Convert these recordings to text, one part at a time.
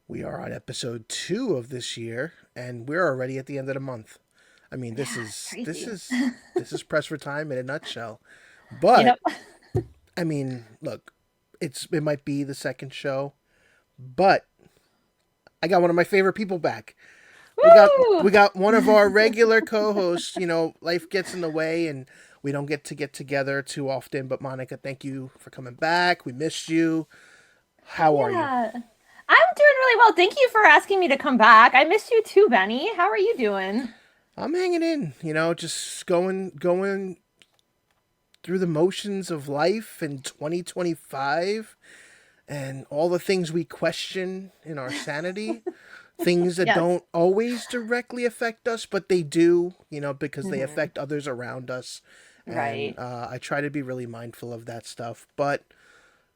We are on episode 2 of this year, and we're already at the end of the month. I mean, this Yeah, it's is this crazy. is this is press for time in a nutshell. You But know, I mean, look, it might be the second show, but I got one of my favorite people back. We got woo! we got one of our regular co-hosts. Life gets in the way, and we don't get together too often. But Monica, thank you for coming back. We missed you. How are you? Yeah. I'm doing really well. Thank you for asking me to come back. I missed you too, Benny. How are you doing? I'm hanging in. Just going through the motions of life in 2025 and all the things we question in our sanity, things that Yes. don't always directly affect us, but they do, because they Hmm. affect others around us. And Right. I try to be really mindful of that stuff. But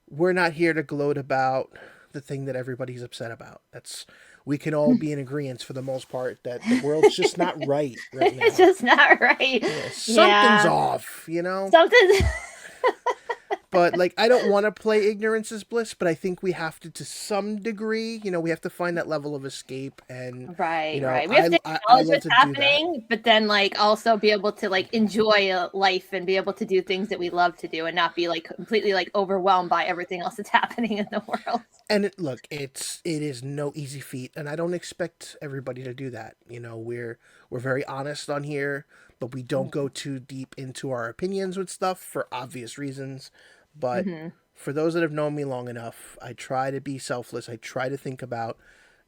we're not here to gloat about the thing that everybody's upset about. We can all be in agreement for the most part that the world's just not right It's now. just not right. Yeah, something's Yeah. off. Something. But like, I don't want to play ignorance is bliss, but I think we have to some degree. We have to find that level of escape, and Right, right. We have I to I acknowledge love what's to do that. happening, but then like also be able to like enjoy life and be able to do things that we love to do and not be like completely like overwhelmed by everything else that's happening in the world. And look, it is no easy feat, and I don't expect everybody to do that. We're very honest on here, but we don't go too deep into our opinions with stuff for obvious reasons. But Mm-hmm. for those that have known me long enough, I try to be selfless. I try to think about,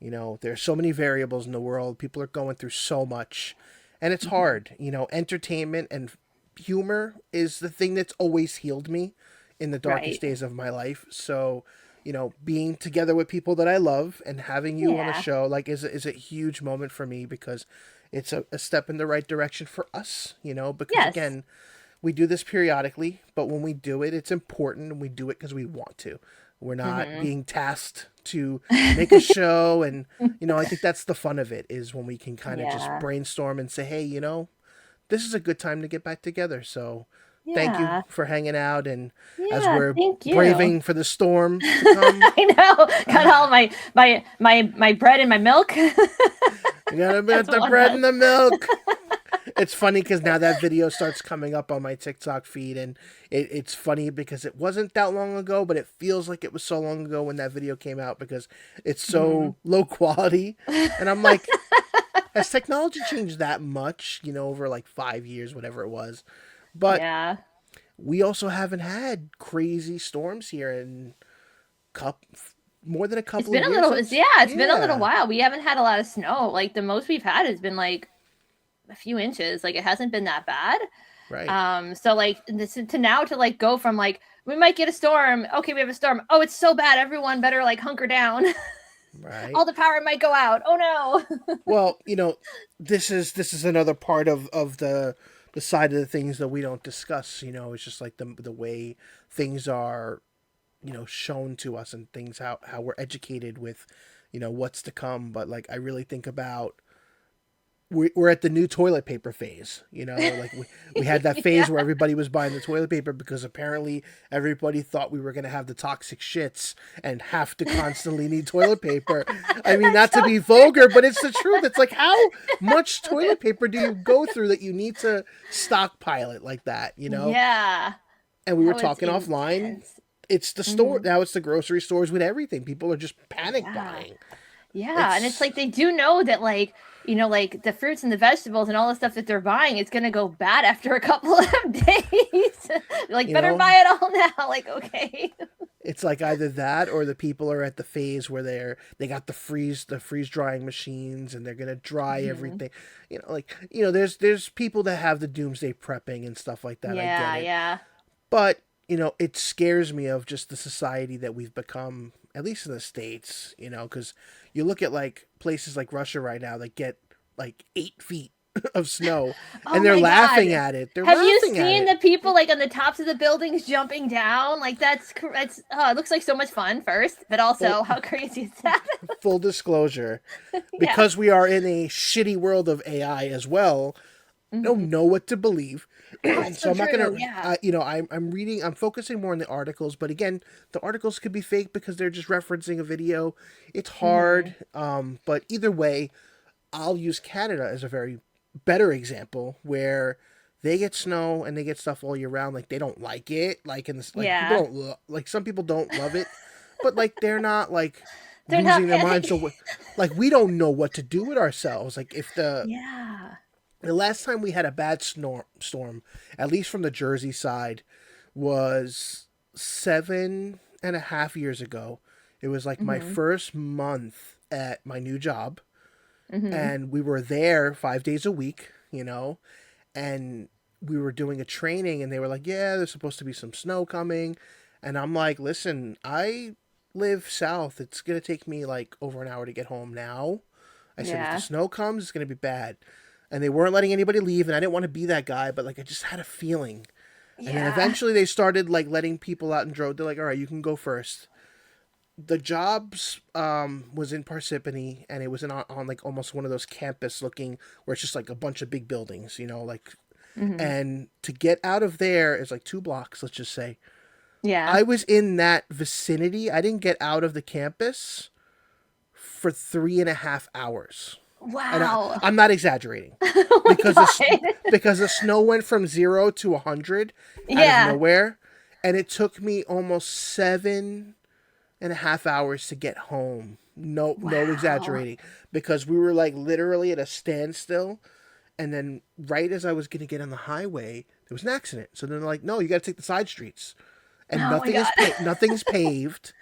there's so many variables in the world. People are going through so much, and it's Hmm. hard. Entertainment and humor is the thing that's always healed me in the darkest Right. days of my life. So, being together with people that I love and having you on a Yeah. show like is a huge moment for me because it's a step in the right direction for us, because Yes. again, we do this periodically, but when we do it, it's important and we do it because we want to. We're not Hmm. being tasked to make a show. And, I think that's the fun of it is when we can kind of just Yeah. brainstorm and say, hey, this is a good time to get back together. So thank you Yeah. for hanging out. And as Yeah. we're Thank you. braving for the storm to come, I know. Got uh, all my bread and my milk. we gotta That's get what the one bread does. and the milk. It's funny because now that video starts coming up on my TikTok feed, and it's funny because it wasn't that long ago, but it feels like it was so long ago when that video came out because it's Mhm. so low quality. And I'm like, has technology changed that much, over like 5 years, whatever it was? But Yeah. we also haven't had crazy storms here in cup more than a It's couple of been a years. little, That's yeah, it's been a little yeah, while. We haven't had a lot of snow. Like the most we've had has been like a few inches. Like it hasn't been that bad. right. So like this to now to like go from like we might get a storm. Okay, we have a storm. Oh, it's so bad. Everyone better like hunker down. Right. All the power might go out. Oh no. Well, this is another part of the side of the things that we don't discuss. It's just like the way things are, shown to us and things how we're educated with, what's to come. But like I really think about we're at the new toilet paper phase. Like we had that Yeah. phase where everybody was buying the toilet paper because apparently everybody thought we were going to have the toxic shits and have to constantly need toilet paper. I mean, That's not to so be true. vulgar, but it's the truth. It's like, how much toilet paper do you go through that you need to stockpile it like that? Yeah. And we were That was talking offline. intense. It's the store Hmm. now. It's the grocery stores with everything. People are just panic Yeah. buying. Yeah, and it's It's like they do know that like, like the fruits and the vegetables and all the stuff that they're buying is gonna go bad after a couple of days. Like you better know buy it all now. Like, okay. It's like either that or the people are at the phase where they got the freeze drying machines and they're gonna dry Hmm. everything. There's people that have the doomsday prepping and stuff like that. I get Yeah, it, yeah. but it scares me of just the society that we've become, at least in the states. Because you look at like places like Russia right now that get like 8 feet of snow, Oh and they're my laughing god. at it. They're Have you laughing at seen it. the people like on the tops of the buildings jumping down? Like that's oh, it looks like so much fun first, but Full also how crazy is that? full disclosure, Yeah. because we are in a shitty world of AI as well. I don't Hmm. know what to believe, Oh, it's so so I'm not true. gonna. Yeah. I'm reading. I'm focusing more on the articles, but again, the articles could be fake because they're just referencing a video. It's Hmm. hard, but either way, I'll use Canada as a very better example where they get snow and they get stuff all year round. Like they don't like it. Like in this, like people Yeah. don't like some people don't love it, but like they're not like They're not losing their minds. panicking. So like we don't know what to do with ourselves. Like if Yeah. the last time we had a bad storm, at least from the Jersey side, was 7.5 years ago. It was like my Hmm. first month at my new job, Hmm. and we were there 5 days a week, and we were doing a training, and they were like, yeah, there's supposed to be some snow coming. And I'm like, listen, I live south. It's going to take me like over an hour to get home now. I said, if the Yeah. snow comes, it's going to be bad. And they weren't letting anybody leave, and I didn't want to be that guy, but like I just had a feeling. And then Yeah. eventually they started like letting people out and drove. They're like, all right, you can go first. The jobs was in Parsippany, and it was on like almost one of those campus looking where it's just like a bunch of big buildings, like. Hmm. And to get out of there is like 2 blocks, let's just say. Yeah. I was in that vicinity. I didn't get out of the campus for 3.5 hours, and Wow. I'm not exaggerating, Oh my because god. the snow went from 0 to 100 out of Yeah. nowhere, and it took me almost 7.5 hours to get home. No Wow. exaggerating, because we were like literally at a standstill, and then right as I was gonna get on the highway, there was an accident. So then they're like, no, you got to take the side streets, and Oh my god. nothing's paved.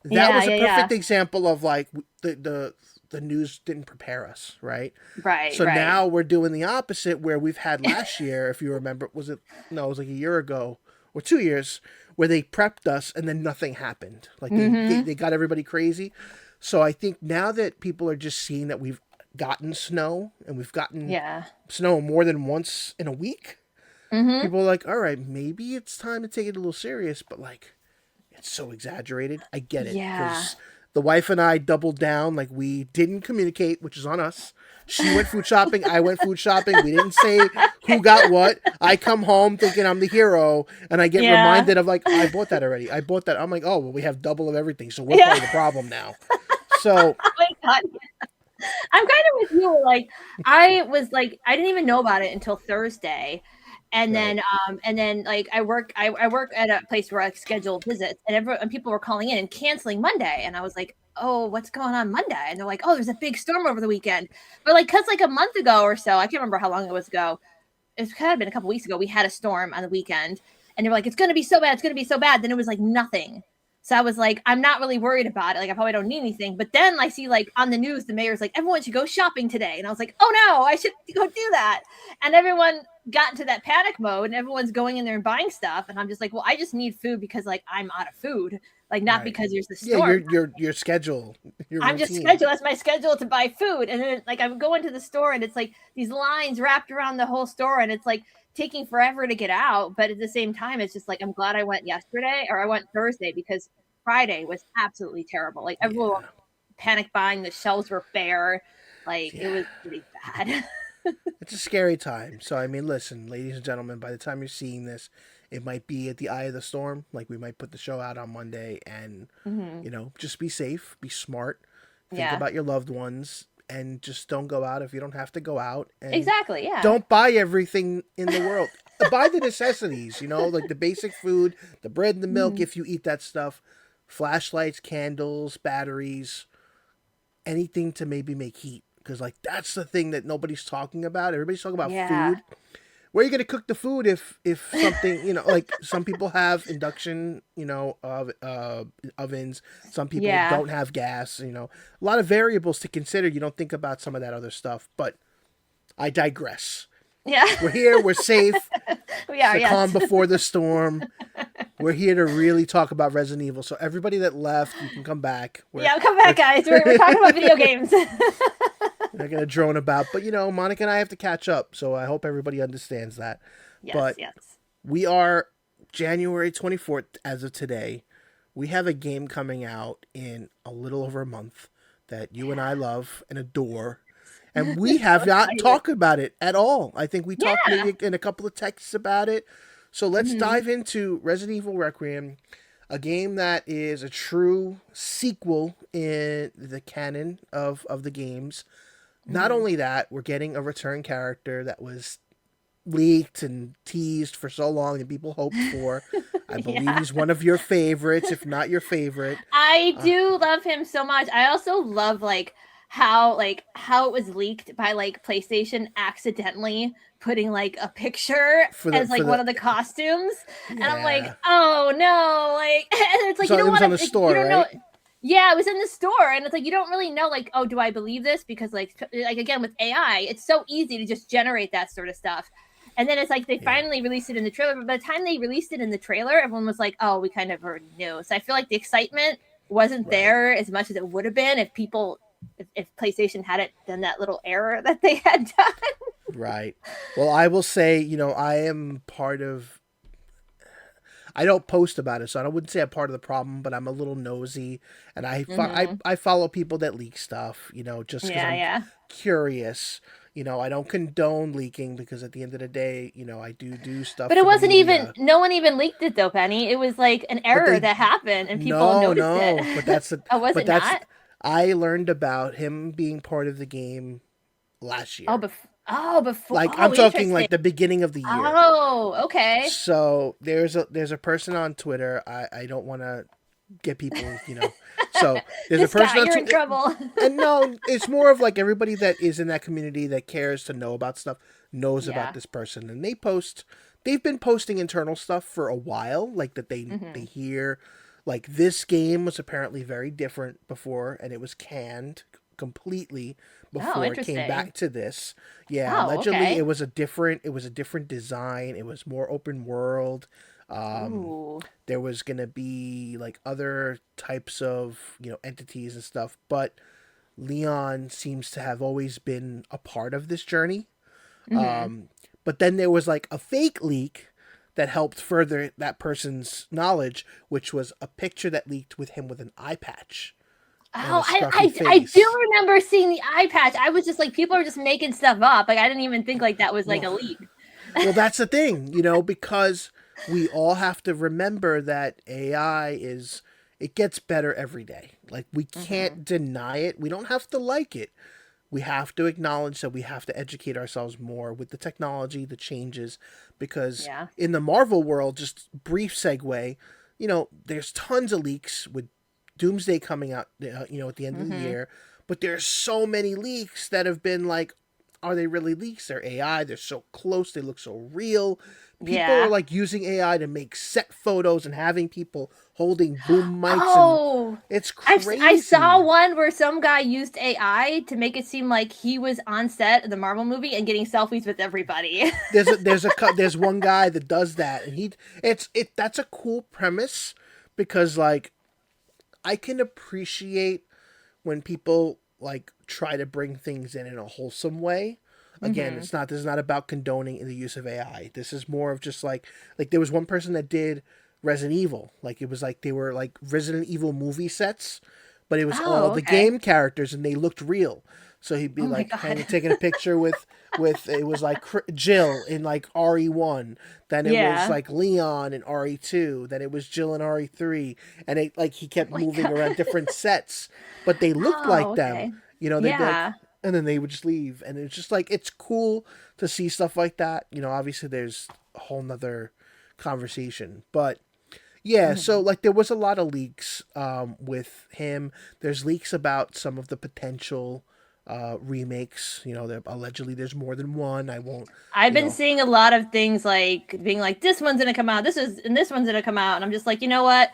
That Yeah, was a yeah, yeah. perfect example of like the news didn't prepare us, right? Right, So right. now we're doing the opposite, where we've had last year, if you remember, was it no, it was like a year ago or 2 years, where they prepped us and then nothing happened. Like Hmm. they got everybody crazy. So I think now that people are just seeing that we've gotten snow, and we've gotten Yeah. snow more than once in a week, Hmm. people are like, all right, maybe it's time to take it a little serious, but like it's so exaggerated. I get it, Yeah. because the wife and I doubled down. Like we didn't communicate, which is on us. She went food shopping. I went food shopping. We didn't say who got what. I come home thinking I'm the hero, and I get Yeah. reminded of like, I bought that already. I bought that. I'm like, oh well, we have double of everything, so we're Yeah. part of the problem now. So Oh my god. I'm kind of with you. Like, I was like, I didn't even know about it until Thursday. right, And then like I work at a place where I schedule visits and people were calling in and canceling Monday. And I was like, oh, what's going on Monday? And they're like, oh, there's a big storm over the weekend. But like, cause like a month ago or so, I can't remember how long it was ago. It's kind of been a couple weeks ago. We had a storm on the weekend and they were like, it's going to be so bad. It's going to be so bad. Then it was like nothing. So I was like, I'm not really worried about it. Like, I probably don't need anything. But then I see, like, on the news, the mayor's like, everyone should go shopping today. And I was like, oh no, I should go do that. And everyone got into that panic mode and everyone's going in there and buying stuff. And I'm just like, well, I just need food because, like, I'm out of food. Like, not right. because there's the Yeah, storm. your schedule, your I'm just routine. scheduled. That's my schedule to buy food. And then, like, I'm going to the store and it's like these lines wrapped around the whole store. And it's like, taking forever to get out, but at the same time, it's just like I'm glad I went yesterday or I went Thursday because Friday was absolutely terrible. Like everyone Yeah, panic buying, the shelves were bare. Like it yeah. was pretty bad. It's a scary time. So I mean, listen, ladies and gentlemen, by the time you're seeing this, it might be at the eye of the storm. Like we might put the show out on Monday, and Hmm. just be safe, be smart, think Yeah, about your loved ones, and just don't go out if you don't have to go out, and exactly. Yeah. don't buy everything in the world. Buy the necessities, like the basic food, the bread and the milk Mhm. if you eat that stuff, flashlights, candles, batteries, anything to maybe make heat. Because like that's the thing that nobody's talking about. Everybody's talking about Yeah. food. Where are you gonna cook the food if something like some people have induction ovens, some people Yeah. don't have gas. A lot of variables to consider. You don't think about some of that other stuff. But I digress. Yeah. We're here. We're safe. We It's are. the calm Yes. before the storm. We're here to really talk about Resident Evil. So everybody that left, you can come back. We're Yeah. Come we're back, guys. We're talking about video games. not gonna drone about. But Monica and I have to catch up, so I hope everybody understands that. Yes, But yes. we are January 24th as of today. We have a game coming out in a little over a month that you and I love and adore. And we So have not excited. talked about it at all. I think we talked Yeah. maybe in a couple of texts about it. So let's Hmm. dive into Resident Evil Requiem, a game that is a true sequel in the canon of the games. Not Hmm. only that, we're getting a return character that was leaked and teased for so long and people hoped for. I believe Yeah. he's one of your favorites, if not your favorite. I Uh, do love him so much. I also love how it was leaked by like PlayStation accidentally putting like a picture for the as for like one the of the costumes, and I'm like, yeah, oh no, like and it's like you so it don't was want on the to, you store, don't know. right? Yeah, it was in the store, and it's like you don't really know, like, oh, do I believe this? Because like again with AI, it's so easy to just generate that sort of stuff. And then it's like they Yeah, finally released it in the trailer, but by the time they released it in the trailer, everyone was like, "Oh, we kind of already knew." So I feel like the excitement wasn't right. there as much as it would have been if if PlayStation hadn't done that little error that they had done. Right. Well, I will say, I am part of. I don't post about it, so I wouldn't say I'm part of the problem, but I'm a little nosy, and Hmm. I follow people that leak stuff, just because Yeah, I'm yeah. curious. I don't condone leaking because at the end of the day, I do stuff But it for the wasn't even, media. no one even leaked it though, Penny. It was like an But error they that happened and people no, noticed it. no, but that's the Oh, was but it that's not? I learned about him being part of the game last Oh, year. before. Like I'm Oh, talking interesting. like the beginning of the year. Oh, okay. So there's a person on Twitter. I don't want to get people. So there's a This person guy, on you're in Twitter, trouble. and no, it's more of like everybody that is in that community that cares to know about stuff knows about Yeah. this person, and They've been posting internal stuff for a while, like that they Hmm. hear, like this game was apparently very different before, and it was canned completely Oh, before it came interesting. back to this. Yeah, Oh, allegedly okay. it was a different design. It was more open world. Um, Ooh. there was gonna be like other types of entities and stuff, but Leon seems to have always been a part of this journey. Hmm. But then there was like a fake leak that helped further that person's knowledge, which was a picture that leaked with him with an eye patch and a Oh, scruffy I do face. remember seeing the eye patch. I was just like, people are just making stuff up. Like, I didn't even think like that was like Well, a leak. well, that's the thing, because we all have to remember that AI is it gets better every day. Like we Hmm. can't deny it. We don't have to like it. We have to acknowledge that we have to educate ourselves more with the technology, the changes, because Yeah. in the Marvel world, just brief segue, there's tons of leaks with Doomsday coming out, at the end of the Hmm. year, but there's so many leaks that have been like, are they really leaks? They're AI. They're so close. They look so real. People are Yeah. like using AI to make set photos and having people holding boom mics, and Oh, it's I saw crazy. one where some guy used AI to make it seem like he was on set of the Marvel movie and getting selfies with everybody. There's one guy that does that, and that's a cool premise because like I can appreciate when people like try to bring things in a wholesome way. Again, Hmm. this is not about condoning the use of AI. This is more of just like there was one person that did Resident Evil. Like it was like they were like Resident Evil movie sets, but it was all Oh, the okay. game characters and they looked real. So he'd be Oh my like god. hanging taking a picture with it was like Jill in like RE1, then it was Yeah. like Leon in RE2, then it was Jill in RE3, and it like he kept Oh my moving god. around different sets, but they looked Oh, like them. okay. They'd be like, Yeah. and then they would just leave, and it's just like it's cool to see stuff like that. Obviously there's a whole nother conversation, but yeah, so Hmm. like there was a lot of leaks with him. There's leaks about some of the potential remakes. There allegedly there's more than one. I won't, I've you been know, seeing a lot of things like being like, this one's gonna come out, this one's gonna come out, and I'm just like, you know what?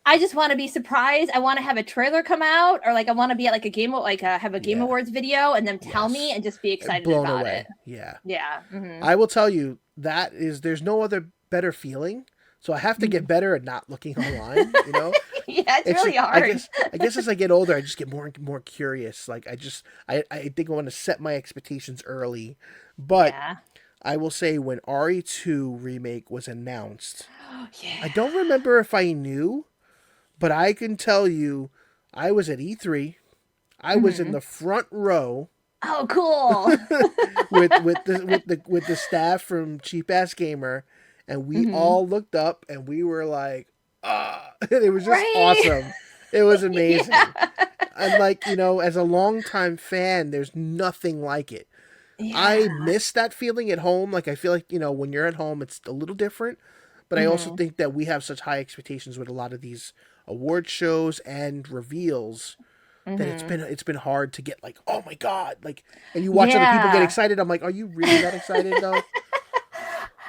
I just want to be surprised. I want to have a trailer come out, or like I want to be at like a game, like have a Game yeah, Awards video, and then tell me yes, and just be excited blown about it. away. Yeah, Yeah. Hmm. I will tell you that is there's no other better feeling. So I have to Hmm. get better at not looking online. Yeah, it's It's really I hard. guess as I get older, I just get more and more curious. Like I think I want to set my expectations early, but Yeah. I will say when RE2 remake was announced, Yeah. I don't remember if I knew, but I can tell you, I was at E3. I was in Hmm. the front row Oh, cool. with the staff from Cheap Ass Gamer, and we Hmm. all looked up and we were like, ah, it was just Right. awesome. It was Yeah. amazing. And like as a longtime fan, there's nothing like it. Yeah. I miss that feeling at home. Like I feel like when you're at home, it's a little different. But I also Hmm. think that we have such high expectations with a lot of these award shows and reveals that it's Hmm. been it's been hard to get like, oh my god, like, and you watch other people get Yeah. excited. I'm like, are you really that excited though?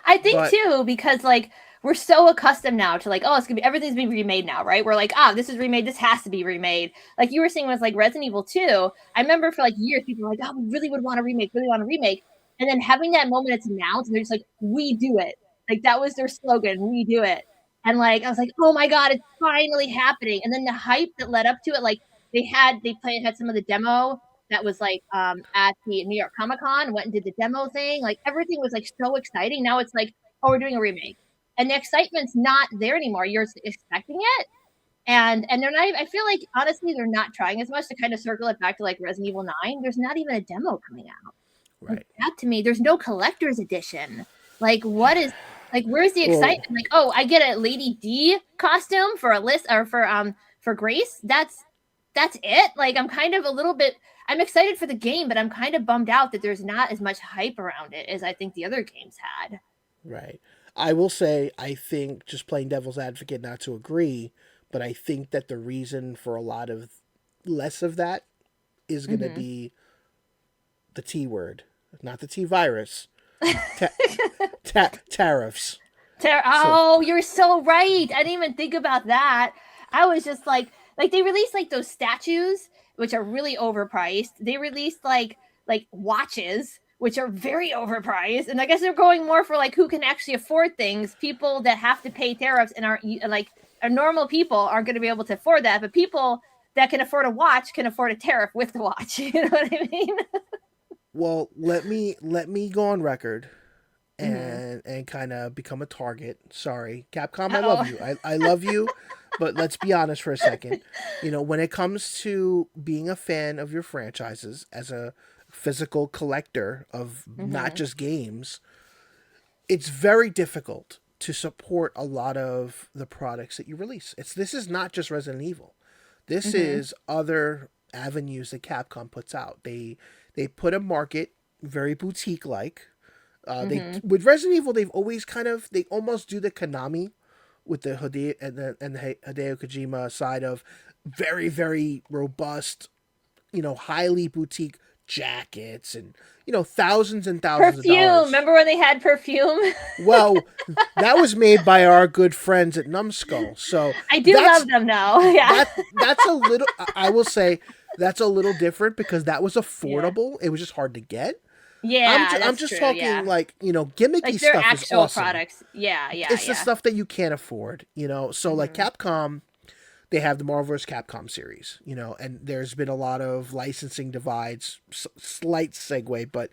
I think But too, because like we're so accustomed now to like, oh, it's gonna be everything's being remade now, right? We're like, ah, this is remade, this has to be remade. Like you were saying with like Resident Evil 2, I remember for like years people were like, oh, we really would want to remake, really want to remake. And then having that moment it's announced and they're just like, we do it. Like that was their slogan, we do it. And like I was like, oh my god, it's finally happening. And then the hype that led up to it, like had some of the demo that was like at the New York Comic Con, went and did the demo thing. Like everything was like so exciting. Now it's like, oh, we're doing a remake, and the excitement's not there anymore. You're expecting it, and they're not. Even, I feel like honestly, they're not trying as much to kind of circle it back to like Resident Evil 9. There's not even a demo coming out. Like right, that to me, there's no collector's edition. Like what is like where's the well, excitement? Like, oh, I get a Lady D costume for a list or for Grace. That's it. Like I'm kind of a little bit I'm excited for the game, but I'm kind of bummed out that there's not as much hype around it as I think the other games had. right. I will say I think, just playing devil's advocate, not to agree, but I think that the reason for a lot of less of that is going to Mm-hmm. be the T word, not the T virus, ta- tariffs. So Oh, you're so right. I didn't even think about that. I was just like they released like those statues, which are really overpriced. They released like watches, which are very overpriced. And I guess they're going more for like who can actually afford things. People that have to pay tariffs and are like are normal people aren't going to be able to afford that, but people that can afford a watch can afford a tariff with the watch. You know what I mean? well, let me go on record Hmm. and kind of become a target. Sorry, Capcom, I love Oh. you. I love you, but let's be honest for a second. When it comes to being a fan of your franchises as a physical collector of not Hmm. just games, it's very difficult to support a lot of the products that you release. This is not just Resident Evil. This Hmm. is other avenues that Capcom puts out. They put a market very boutique like. They Hmm. with Resident Evil, they almost do the Konami with the Hideo Kojima side of very very robust, highly boutique jackets and thousands and thousands of Perfume. dollars. Remember when they had perfume? Well, that was made by our good friends at Numbskull. So I do that's love them though. Yeah. that's a little. I will say that's a little different because that was Yeah. affordable. It was just hard to get. Yeah, I'm that's just true. talking Yeah. like gimmicky Like their stuff is actual awesome. products. Yeah, yeah, It's the yeah. stuff that you can't afford. So like Hmm. Capcom, they have the Marvel vs. Capcom series, and there's been a lot of licensing divides. Slight segue, but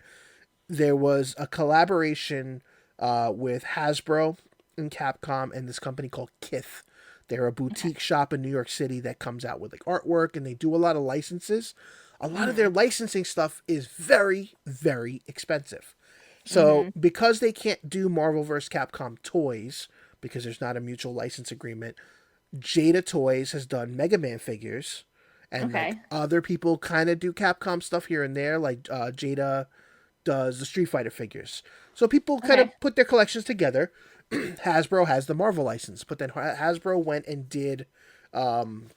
there was a collaboration with Hasbro and Capcom and this company called Kith. They're a Okay. boutique shop in New York City that comes out with like artwork, and they do a lot of licenses. A lot of their Hmm. licensing stuff is very, very expensive. So Hmm. because they can't do Marvel vs. Capcom toys because there's not a mutual license agreement, Jada Toys has done Mega Man figures, and like Okay. other people kind of do Capcom stuff here and there. Like Jada does the Street Fighter figures. So people kind Okay. of put their collections together. Hasbro has the Marvel license, but then Hasbro went and did um,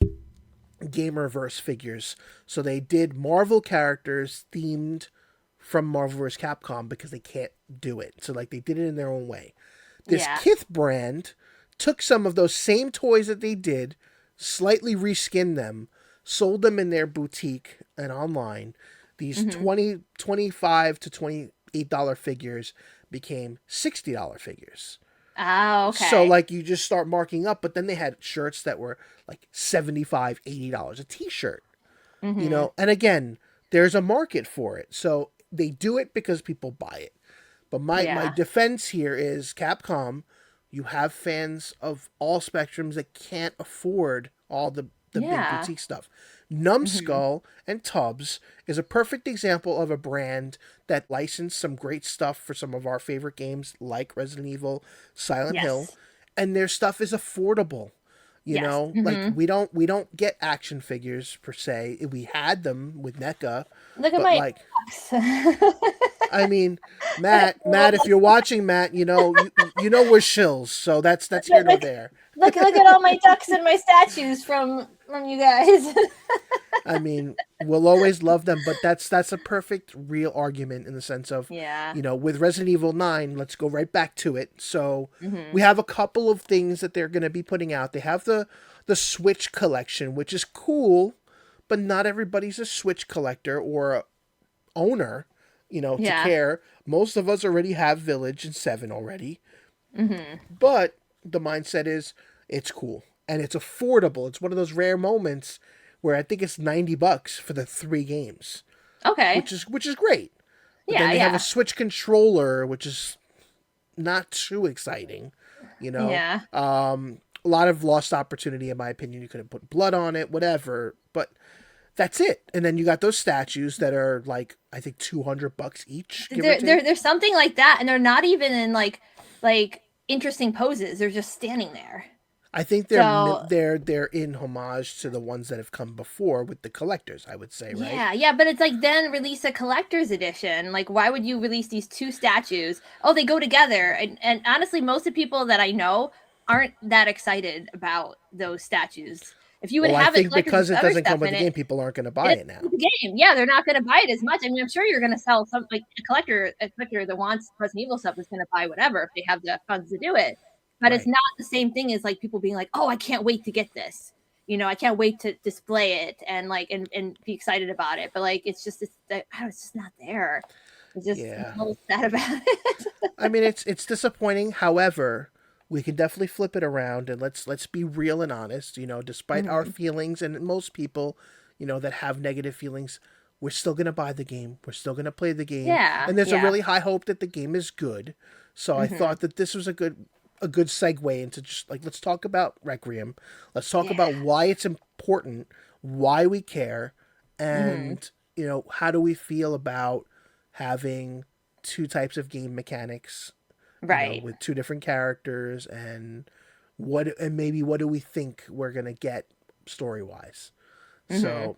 Gamerverse figures. So they did Marvel characters themed from Marvel vs. Capcom because they can't do it. So like they did it in their own way. This Yeah. Kith brand took some of those same toys that they did, slightly reskinned them, sold them in their boutique and online. These Hmm. 25 to $28 figures became $60 figures. Oh, So okay. like you just start marking up, but then they had shirts that were like 75, $80 a t-shirt, Mm-hmm. and again, there's a market for it. So they do it because people buy it. But my Yeah. defense here is Capcom, you have fans of all spectrums that can't afford all the big Yeah. boutique stuff. Mm-hmm. Numbskull and Tubbs is a perfect example of a brand that licensed some great stuff for some of our favorite games like Resident Evil, Silent Hill, Yes. and their stuff is affordable. Yes. Like Mm-hmm. we don't get action figures per se. We had them with NECA, Look at but my like box. I mean, Matt, if you're watching, Matt, you know we're shills, so that's here look, nor look, there. look at all my ducks and my statues from you guys. I mean, we'll always love them, but that's a perfect real argument in the sense of, Yeah. with Resident Evil 9, let's go right back to it. So Mm-hmm. we have a couple of things that they're going to be putting out. They have the Switch collection, which is cool, but not everybody's a Switch collector or a owner, to Yeah. care. Most of us already have Village and 7 already. Mm-hmm. But the mindset is it's cool and it's affordable. It's one of those rare moments where I think it's $90 for the 3 games, Okay. which is great. But then Yeah. they have a Yeah. Switch controller, which is not too exciting. You know, Yeah. a lot of lost opportunity in my opinion. You could have put blood on it, whatever, but that's it. And then you got those statues that are like I think $200 each, give or take. There's something like that, and they're not even in like interesting poses. They're just standing there. I think they're So they're in homage to the ones that have come before with the collectors. I would say, right? yeah, yeah, but it's like then release a collector's edition. Like, why would you release these two statues? Oh, they go together. And honestly, most of the people that I know aren't that excited about those statues. If you would Well, I have a think collector's because with it other doesn't come stuff with in the it, game, people aren't going to buy it it now. is the game. Yeah, they're not going to buy it as much. I mean, I'm sure you're going to sell some like a collector that wants Resident Evil stuff is going to buy whatever if they have the funds to do it. But it's Right. not the same thing as like people being like, "Oh, I can't wait to get this." I can't wait to display it and like and be excited about it. But like, it's just not there. I'm Yeah. a little sad about it. I mean, it's disappointing. However, we can definitely flip it around and let's be real and honest. Despite our Hmm. feelings and most people, that have negative feelings, we're still gonna buy the game. We're still gonna play the game, Yeah, and there's a yeah. really high hope that the game is good. So I Hmm. thought that this was a good segue into just like let's talk about Requiem. Let's talk Yeah. about why it's important, why we care, Hmm. and how do we feel about having two types of game mechanics, Right. with two different characters, and maybe what do we think we're gonna get story wise. Hmm. So,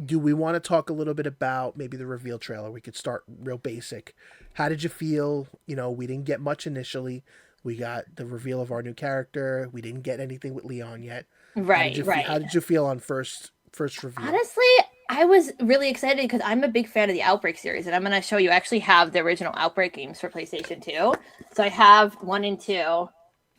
do we want to talk a little bit about maybe the reveal trailer? We could start real basic. How did you feel? We didn't get much initially. We got the reveal of our new character. We didn't get anything with Leon yet. How did Right. you feel? How Right. did you feel on first reveal? Honestly, I was really excited because I'm a big fan of the Outbreak series, and I'm going to show you. I actually have the original Outbreak games for PlayStation 2, so I have 1 and 2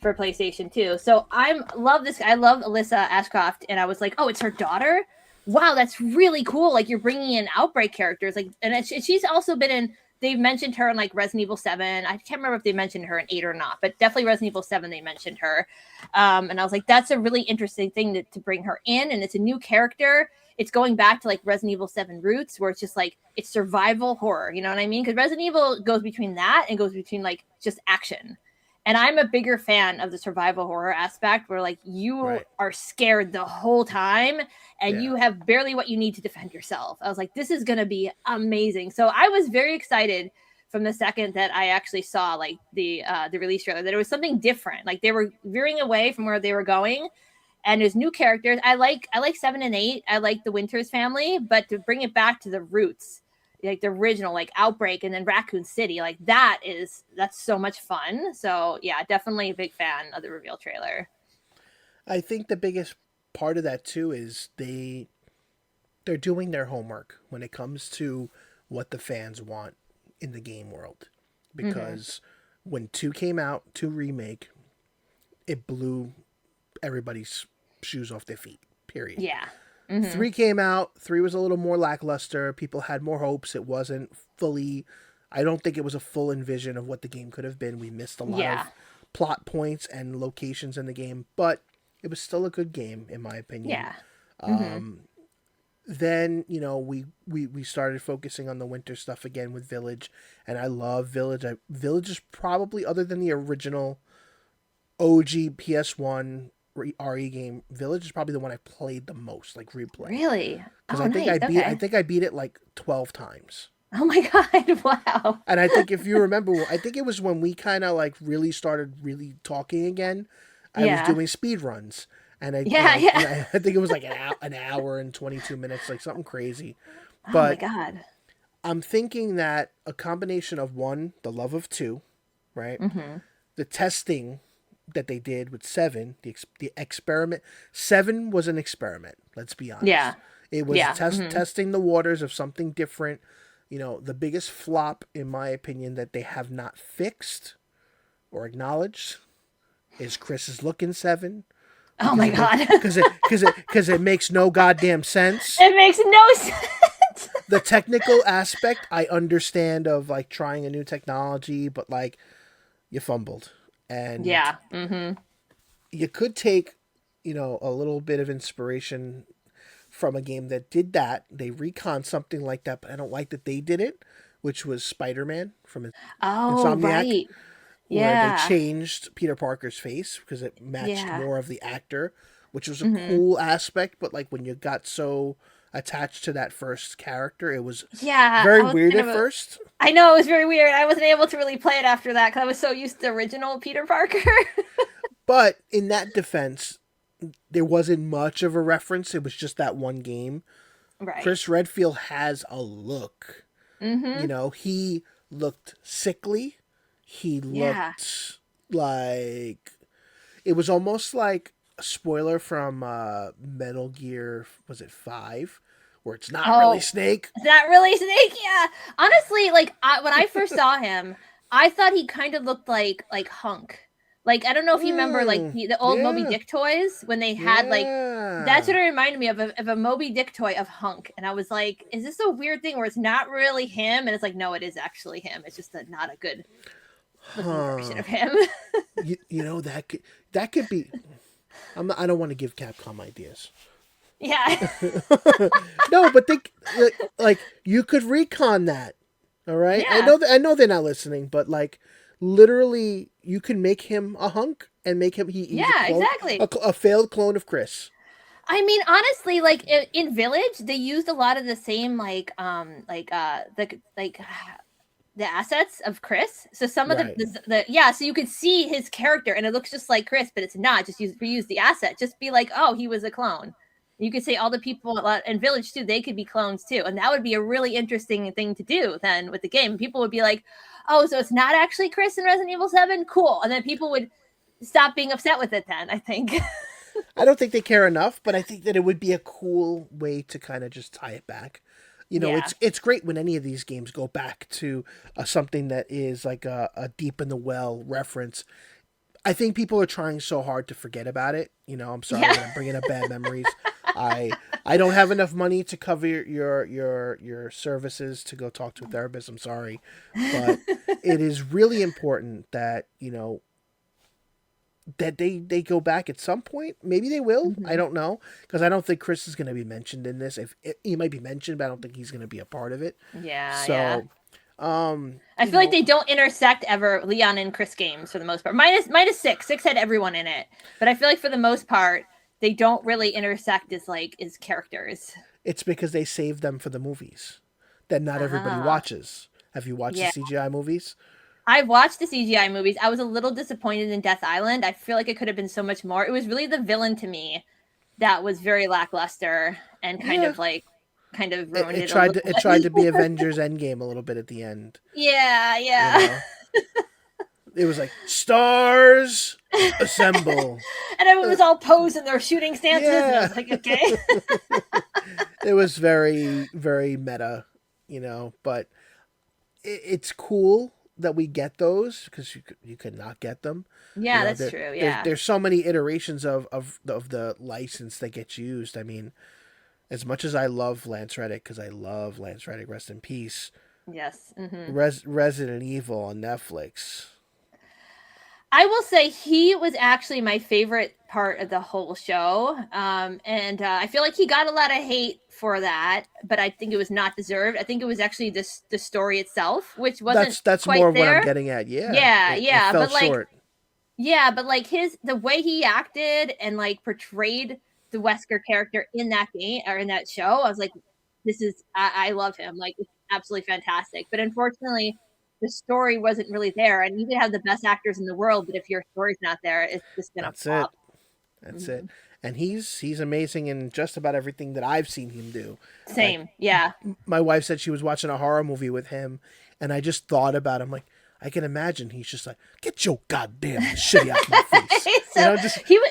for PlayStation 2. So I love this. I love Alyssa Ashcroft, and I was like, oh, it's her daughter. Wow, that's really cool. Like you're bringing in Outbreak characters, like, and she's also been in. They've mentioned her in like Resident Evil 7. I can't remember if they mentioned her in 8 or not, but definitely Resident Evil 7 they mentioned her. And I was like, that's a really interesting thing to bring her in, and it's a new character. It's going back to like Resident Evil 7 roots, where it's just like it's survival horror. You know what I mean? Because Resident Evil goes between that and goes between like just action. And I'm a bigger fan of the survival horror aspect where like you Right. are scared the whole time and Yeah. you have barely what you need to defend yourself. I was like, this is going to be amazing. So I was very excited from the second that I actually saw like the release trailer that it was something different. Like they were veering away from where they were going, and there's new characters. I like 7 and 8. I like the Winters family, but to bring it back to the roots, like the original, like Outbreak and then Raccoon City, like that's so much fun. So yeah, definitely a big fan of the reveal trailer. I think the biggest part of that too is they're doing their homework when it comes to what the fans want in the game world. Mm-hmm. Because when 2 came out, 2 remake, it blew everybody's shoes off their feet. Period. Yeah. Mm-hmm. 3 came out, 3 was a little more lackluster. People had more hopes. It wasn't fully I don't think it was a full envision of what the game could have been. We missed a lot Yeah. of plot points and locations in the game, but it was still a good game in my opinion. Yeah. Mhm. Um, then we started focusing on the winter stuff again with Village, and I love Village. Village is probably, other than the original OG PS1 RE game, Village is probably the one I played the most, like replay, Really? because Oh, nice. I Okay. think I beat it like 12 times. Oh my god. Wow. And I think if you remember, I think it was when we kind of like really started really talking again. I was Yeah. doing speed runs, and Yeah, yeah. I think it was like an hour and 22 minutes, like something crazy. Oh my But god. I'm thinking that a combination of one, the love of two, right? Mhm. The testing that they did with seven, the experiment. Seven was an experiment. Let's be honest. Yeah. It was Yeah. Mhm. testing the waters of something different. The biggest flop, in my opinion, that they have not fixed or acknowledged is Chris's look in seven, Oh because my it makes god. it makes no goddamn sense. It makes no sense. The technical aspect I understand, of like trying a new technology, but like you fumbled, and Yeah. Mhm. you could take a little bit of inspiration from a game that did that. They recon something like that, but I don't like that they did it, which was Spider-Man from Oh, Insomniac, right. where they Yeah. changed Peter Parker's face because it matched Yeah. more of the actor, which was a Mhm. cool aspect. But like when you got so attached to that first character, it was Yeah, very I was weird kind at of a first. I know, it was very weird. I wasn't able to really play it after that because I was so used to the original Peter Parker. But in that defense, there wasn't much of a reference. It was just that one game. Right. Chris Redfield has a look. Mhm. He looked sickly. He Yeah. looked like, it was almost like a spoiler from Metal Gear, was it 5, where it's not really Oh, Snake. is that really Snake? Yeah. Honestly, like when I first saw him, I thought he kind of looked like Hunk. Like I don't know if you remember like the old Moby Yeah, Dick toys when they had like that's yeah. what it reminded me of a Moby Dick toy of Hunk, and I was like, is this a weird thing where it's not really him? And it's like, no, it is actually him. It's just not a good looking version Huh. of him. That could be. I don't want to give Capcom ideas. Yeah. No, but like you could recon that. All right, Yeah. I know they're not listening, but like literally, you can make him a hunk and make him he's a Yeah, clone, exactly. a failed clone of Chris. I mean, honestly, like in Village, they used a lot of the same the assets of Chris. So some of Right. the yeah, so you could see his character and it looks just like Chris, but it's not. Just reuse the asset. Just be like, oh, he was a clone. You could say all the people in Village too, they could be clones too, and that would be a really interesting thing to do. Then with the game, people would be like, oh, so it's not actually Chris in Resident Evil 7, cool, and then people would stop being upset with it. Then I think. I don't think they care enough, but I think that it would be a cool way to kind of just tie it back. Yeah. It's great when any of these games go back to something that is like a deep in the well reference. I think people are trying so hard to forget about it. I'm sorry Yeah. that I'm bringing up bad memories. I I don't have enough money to cover your services to go talk to a therapist. I'm sorry, but it is really important that that they go back at some point. Maybe they will. I Mhm. don't know, because I don't think Chris is going to be mentioned in this. If he might be mentioned, but I don't think he's going to be a part of it. Yeah, yeah. So, I feel like they don't intersect ever, Leon and Chris games for the most part. Minus six. Six had everyone in it. But I feel like for the most part, they don't really intersect as characters. it's because they saved them for the movies that not everybody Ah. watches. Have you watched the Yeah. CGI movies? I've watched the CGI movies. I was a little disappointed in Death Island. I feel like it could have been so much more. It was really the villain to me that was very lackluster and Yeah, kind of it, ruined it it a tried little to it tried to bit. be Avengers Endgame a little bit at the end. Yeah, You yeah. know, it was like stars assemble. And everyone Uh, was all posed in their shooting stances, and I yeah, was like, okay. it was very very meta. But it's cool that we get those, because you could not get them. Yeah, that's There true. Yeah. there's so many iterations of the license that gets used. I mean, as much as I love Lance Reddick, because I love Lance Reddick, rest in peace. Yes. Resident Evil on Netflix. I will say he was actually my favorite part of the whole show. And I feel like he got a lot of hate for that, but I think it was not deserved. I think it was actually the story itself, which wasn't That's more quite of what I'm there. getting at. Yeah, Yeah, it yeah, fell but like, short. yeah, but like the way he acted and like portrayed the Wesker character in that game or in that show, I was like, this is I love him. Like it's absolutely fantastic. But unfortunately, the story wasn't really there. And you can have the best actors in the world, but if your story's not there, it's just gonna That's it. flop. That's it. Mhm. And he's amazing in just about everything that I've seen him do. Like Same, yeah. my wife said she was watching a horror movie with him, and I just thought about him like I can imagine he's just like, get your goddamn shitty out my face. You So know, just he was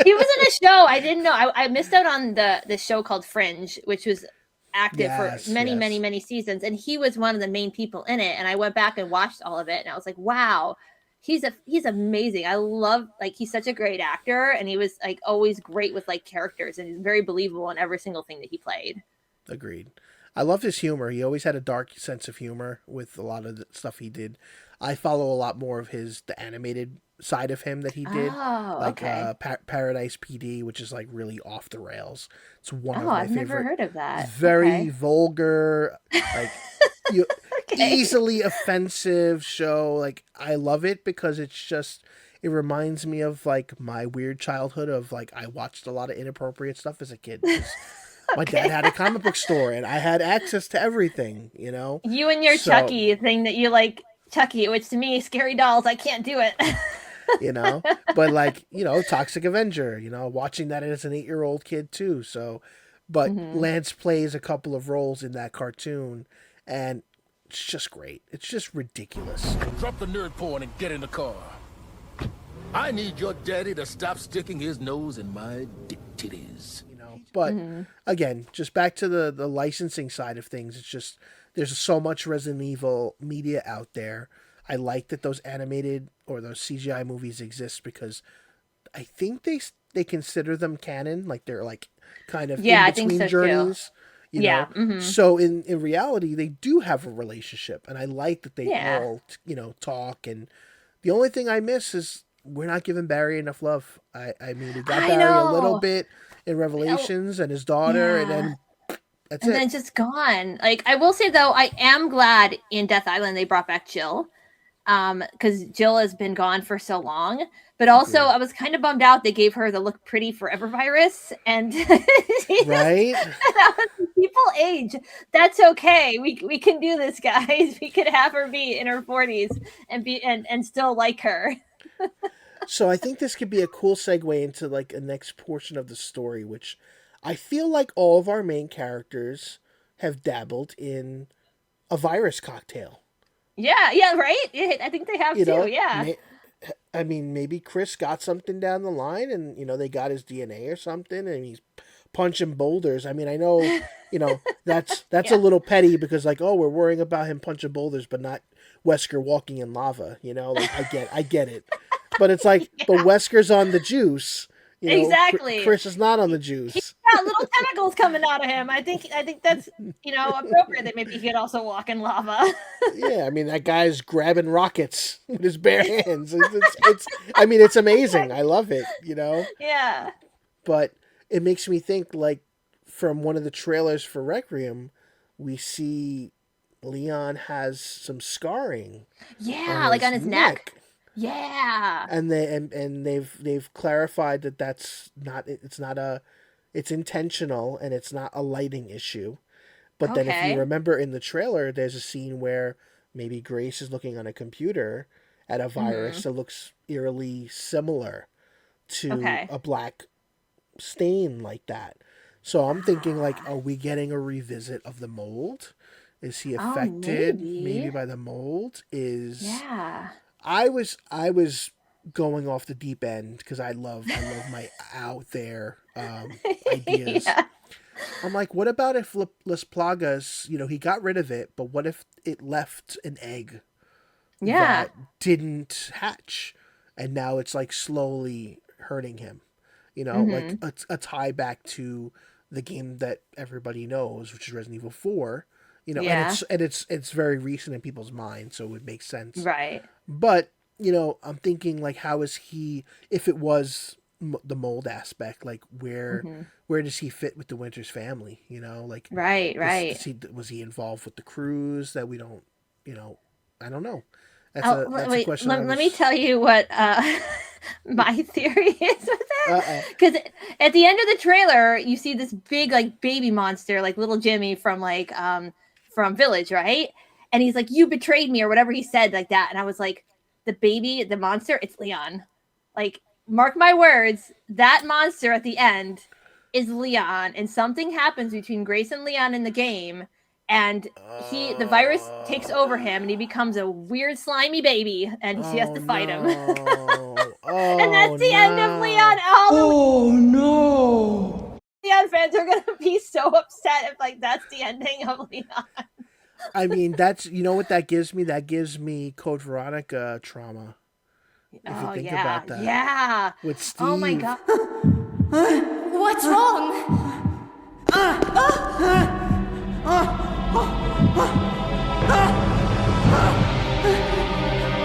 he was in a show. I didn't know. I missed out on the show called Fringe, which was active for yes, many, many, yes, many seasons, and he was one of the main people in it. And I went back and watched all of it, and I was like, wow, he's amazing. I love like he's such a great actor, and he was like always great with like characters, and he's very believable in every single thing that he played. agreed. I love his humor. He always had a dark sense of humor with a lot of the stuff he did. I follow a lot more of his the animated side of him that he did, Oh, like okay. Paradise PD, which is like really off the rails. It's one Oh, of my I've never favorite. heard of that. Very Okay. vulgar, like you Okay. easily offensive show. Like I love it because it's just it reminds me of like my weird childhood of like I watched a lot of inappropriate stuff as a kid because my dad Okay. had a comic book store and I had access to everything, you know. You and your So Chucky thing that you like Chucky, which to me, scary dolls, I can't do it. you know, but like Toxic Avenger, watching that as an 8-year-old kid too. So, but Hmm. Lance plays a couple of roles in that cartoon, and it's just great. It's just ridiculous. Drop the nerd porn and get in the car. I need your daddy to stop sticking his nose in my dick titties. But Hmm. again, just back to the licensing side of things. It's just there's so much Resident Evil media out there. I like that those animated or those CGI movies exist because I think they consider them canon, like they're like kind of in Yeah, I think between so too. journeys, you Yeah. know. Hmm. So in reality, they do have a relationship, and I like that they Yeah. all talk. And the only thing I miss is we're not giving Barry enough love. I mean, we got I Barry a little know. bit in Oh, Revelations and his daughter, and yeah. then that's And it. then just gone. Like I will say though, I am glad in Death Island they brought back Jill. Because Jill has been gone for so long. But also, Agreed. I was kind of bummed out they gave her the look pretty forever virus, and she just Right? people age. That's okay. We can do this, guys. We could have her be in her 40s and be and still like her. So I think this could be a cool segue into like a next portion of the story, which I feel like all of our main characters have dabbled in a virus cocktail. Yeah, yeah, right. Yeah, I think they have You too. know, Yeah. I mean, maybe Chris got something down the line, and they got his DNA or something, and he's punching boulders. I mean, I know, that's a Yeah. little petty because like, oh, we're worrying about him punching boulders, but not Wesker walking in lava. Like I get it, but it's like, but Yeah. Wesker's on the juice. Exactly. Chris is not on the He's juice. got little tentacles coming out of him. I think that's appropriate that maybe he could also walk in lava. Yeah, I mean that guy's grabbing rockets with his bare hands. It's I mean it's amazing. I love it. Yeah. But it makes me think like from one of the trailers for Requiem, we see Leon has some scarring on Yeah, like his on his neck. neck. Yeah. And they've clarified that it's intentional and it's not a lighting issue. But then if you Okay. remember in the trailer, there's a scene where maybe Grace is looking on a computer at a Hmm. virus that looks eerily similar to Okay. a black stain like that. So I'm thinking like, Ah. are we getting a revisit of the mold? Is he Oh, affected maybe maybe. by the mold? Is Yeah. I was going off the deep end because I love my out there ideas. Yeah. I'm like, what about if Las Plagas, he got rid of it, but what if it left an egg Yeah. that didn't hatch and now it's like slowly hurting him? Like Hmm. a tie back to the game that everybody knows, which is Resident Evil 4. And Yeah. it's very recent in people's minds, so it would make sense. Right. But, I'm thinking like, how is he? If it was the mold aspect, like Hmm. where does he fit with the Winters family? Like Right, right. was he involved with the cruise that we don't? You know, I don't know. Oh, That's a wait. question I Let me was. tell you what my theory is with Uh it. oh. Because at the end of the trailer, you see this big like baby monster, like little Jimmy from Village, right? And he's like, "You betrayed me," or whatever he said, like that. And I was like, "The baby, the monster, it's Leon." Like, mark my words, that monster at the end is Leon, and something happens between Grace and Leon in the game, and the virus takes over him and he becomes a weird slimy baby and he has Oh to fight him. no! And Oh that's the end of Leon. no! All the Oh no! Leon fans are gonna be so upset if like that's the ending of Leon. I mean, that's what that gives me. That gives me Code Veronica trauma. If you Oh think yeah, about that, yeah. with Oh my Steve. god. What's wrong?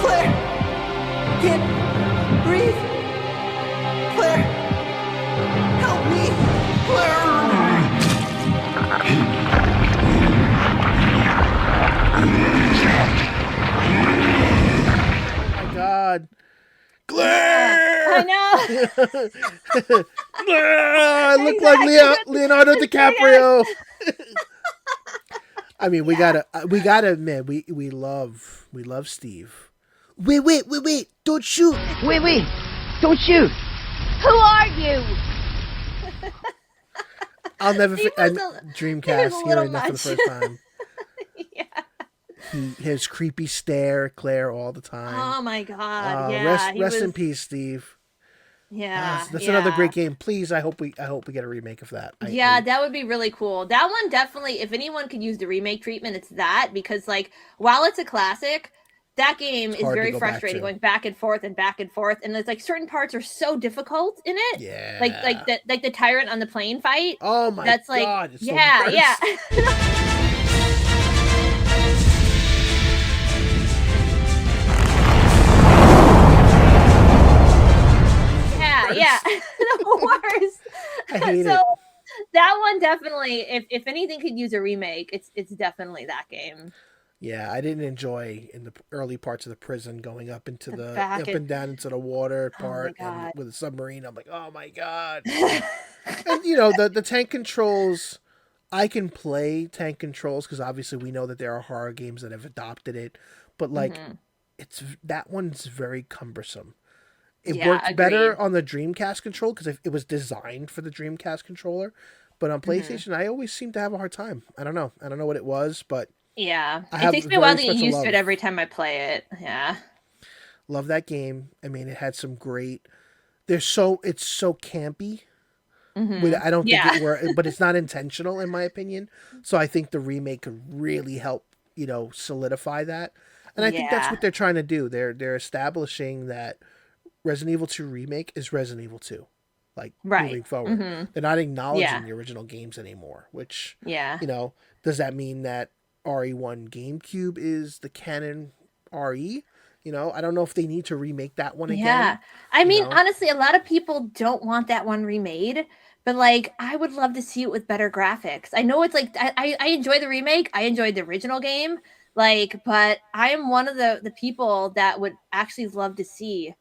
Claire! Can't breathe! Claire! Help me! Claire! Oh my God, I Claire! know. I look like Exactly. Leonardo Yeah. DiCaprio. I mean, we gotta admit, we love Steve. Wait! Don't shoot! Wait, don't shoot! Who are you? I'll never Steve forget was a, Steve was Dreamcast a little hearing that for the much. first time. Yeah. His creepy stare at Claire all the time. Oh my god. Rest Yeah, he rest was. in peace, Steve. Yeah, That's another yeah. great game. Please, I hope we get a remake of that. Yeah, that would be really cool. That one definitely, if anyone could use the remake treatment, it's that because like while it's a classic, that game It's is hard to very go back frustrating to. going back and forth and back and forth. And there's like certain parts are so difficult in it. Yeah. Like the tyrant on the plane fight. Oh my That's like God, it's the yeah, yeah. worst. Yeah, yeah. The worst. I hate So it. that one definitely, if anything could use a remake, it's definitely that game. Yeah, I didn't enjoy in the early parts of the prison going up into The the back up and and down into the water oh my part and god. with a submarine. I'm like, oh my God. And the tank controls. I can play tank controls because obviously we know that there are horror games that have adopted it, but like Mhm. it's that one's very cumbersome. It Yeah, worked better agreed. on the Dreamcast control because it was designed for the Dreamcast controller, but on Hmm. PlayStation, I always seem to have a hard time. I don't know. I don't know what it was, but Yeah, I it have takes me a while very to get special used to it love. every time I play it. Yeah. Love that game. I mean, it had some great. It's so campy. But Hmm. I don't think Yeah. but it's not intentional in my opinion. So I think the remake could really help, solidify that. And I think that's Yeah. what they're trying to do. They're establishing that Resident Evil 2 remake is Resident Evil 2, like Right. moving forward. Hmm. They're not acknowledging Yeah. the original games anymore. Which, Yeah. does that mean that RE1 GameCube is the canon RE? I don't know if they need to remake that one again. Yeah. I You mean, know, honestly, a lot of people don't want that one remade, but like I would love to see it with better graphics. I know it's like I enjoy the remake. I enjoyed the original game. Like, but I am one of the people that would actually love to see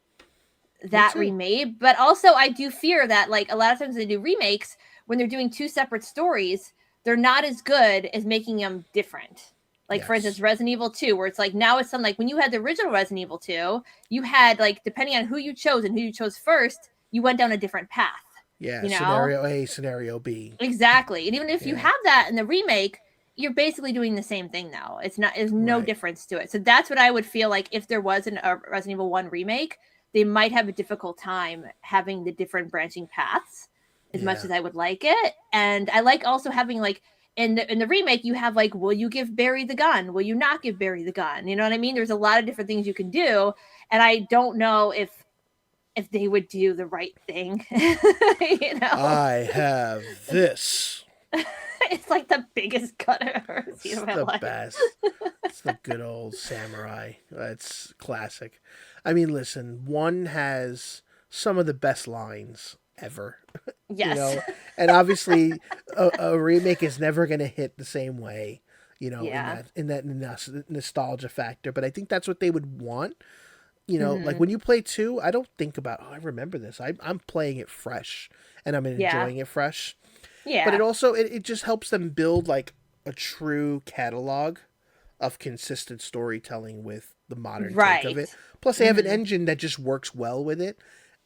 me that too. remade. But also I do fear that like a lot of times they do remakes when they're doing two separate stories, they're not as good as making them different. Like for instance, Yes. Resident Evil 2, where it's like now it's something like when you had the original Resident Evil 2, you had like depending on who you chose and who you chose first, you went down a different path. Yeah, You know? scenario A, scenario B. Exactly. And even if you Yeah, have that in the remake, you're basically doing the same thing now. There's no right. difference to it. So that's what I would feel like if there was a Resident Evil 1 remake, they might have a difficult time having the different branching paths as much Yeah, as I would like it. And I like also having like in the remake you have like will you give Barry the gun? Will you not give Barry the gun? You know what I mean? There's a lot of different things you can do and I don't know if they would do the right thing. you know? I have this. It's like the biggest cut I've ever seen It's in my the life. best. It's the good old samurai. That's classic. I mean, listen, one has some of the best lines ever, you Yes. know, and obviously a remake is never going to hit the same way, Yeah. in that nostalgia factor. But I think that's what they would want. Like Hmm. when you play two, I don't think about, oh, I remember this. I'm playing it fresh and I'm Yeah. enjoying it fresh. But it Yeah. also it just helps them build like a true catalog of consistent storytelling with the modern take of Right. it. Plus, they have an Hmm. engine that just works well with it,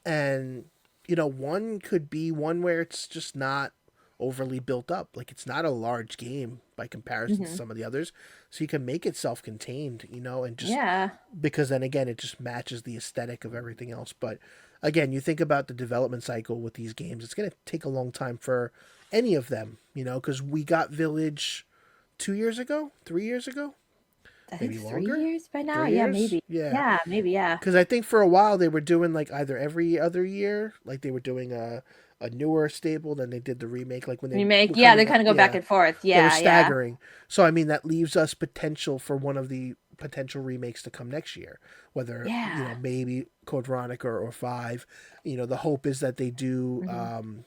and one could be one where it's just not overly built up. Like it's not a large game by comparison to Hmm. some of the others, so you can make it self-contained, and just Yeah. because then again it just matches the aesthetic of everything else. But again, you think about the development cycle with these games, it's going to take a long time for any of them, because we got Village 2 years ago, 3 years ago, I think maybe 3 longer. years by now. 3 Yeah, years, maybe. yeah. Yeah, maybe. Yeah. Because I think for a while they were doing like either every other year, like they were doing a newer stable, then they did the remake, like when they Remake. were Yeah, they coming up. kind of go back Yeah, and forth. they were Yeah, yeah. staggering. So I mean that leaves us potential for one of the potential remakes to come next year, whether Yeah. maybe Code Veronica or Five. The hope is that they do Hmm.